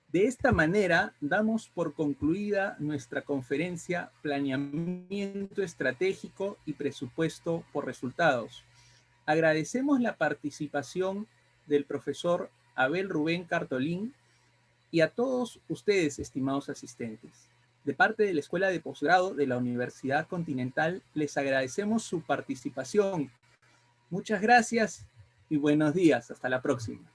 De esta manera, damos por concluida nuestra conferencia Planeamiento Estratégico y Presupuesto por Resultados. Agradecemos la participación del profesor Abel Rubén Cartolín y a todos ustedes, estimados asistentes. De parte de la Escuela de Posgrado de la Universidad Continental, les agradecemos su participación. Muchas gracias y buenos días. Hasta la próxima.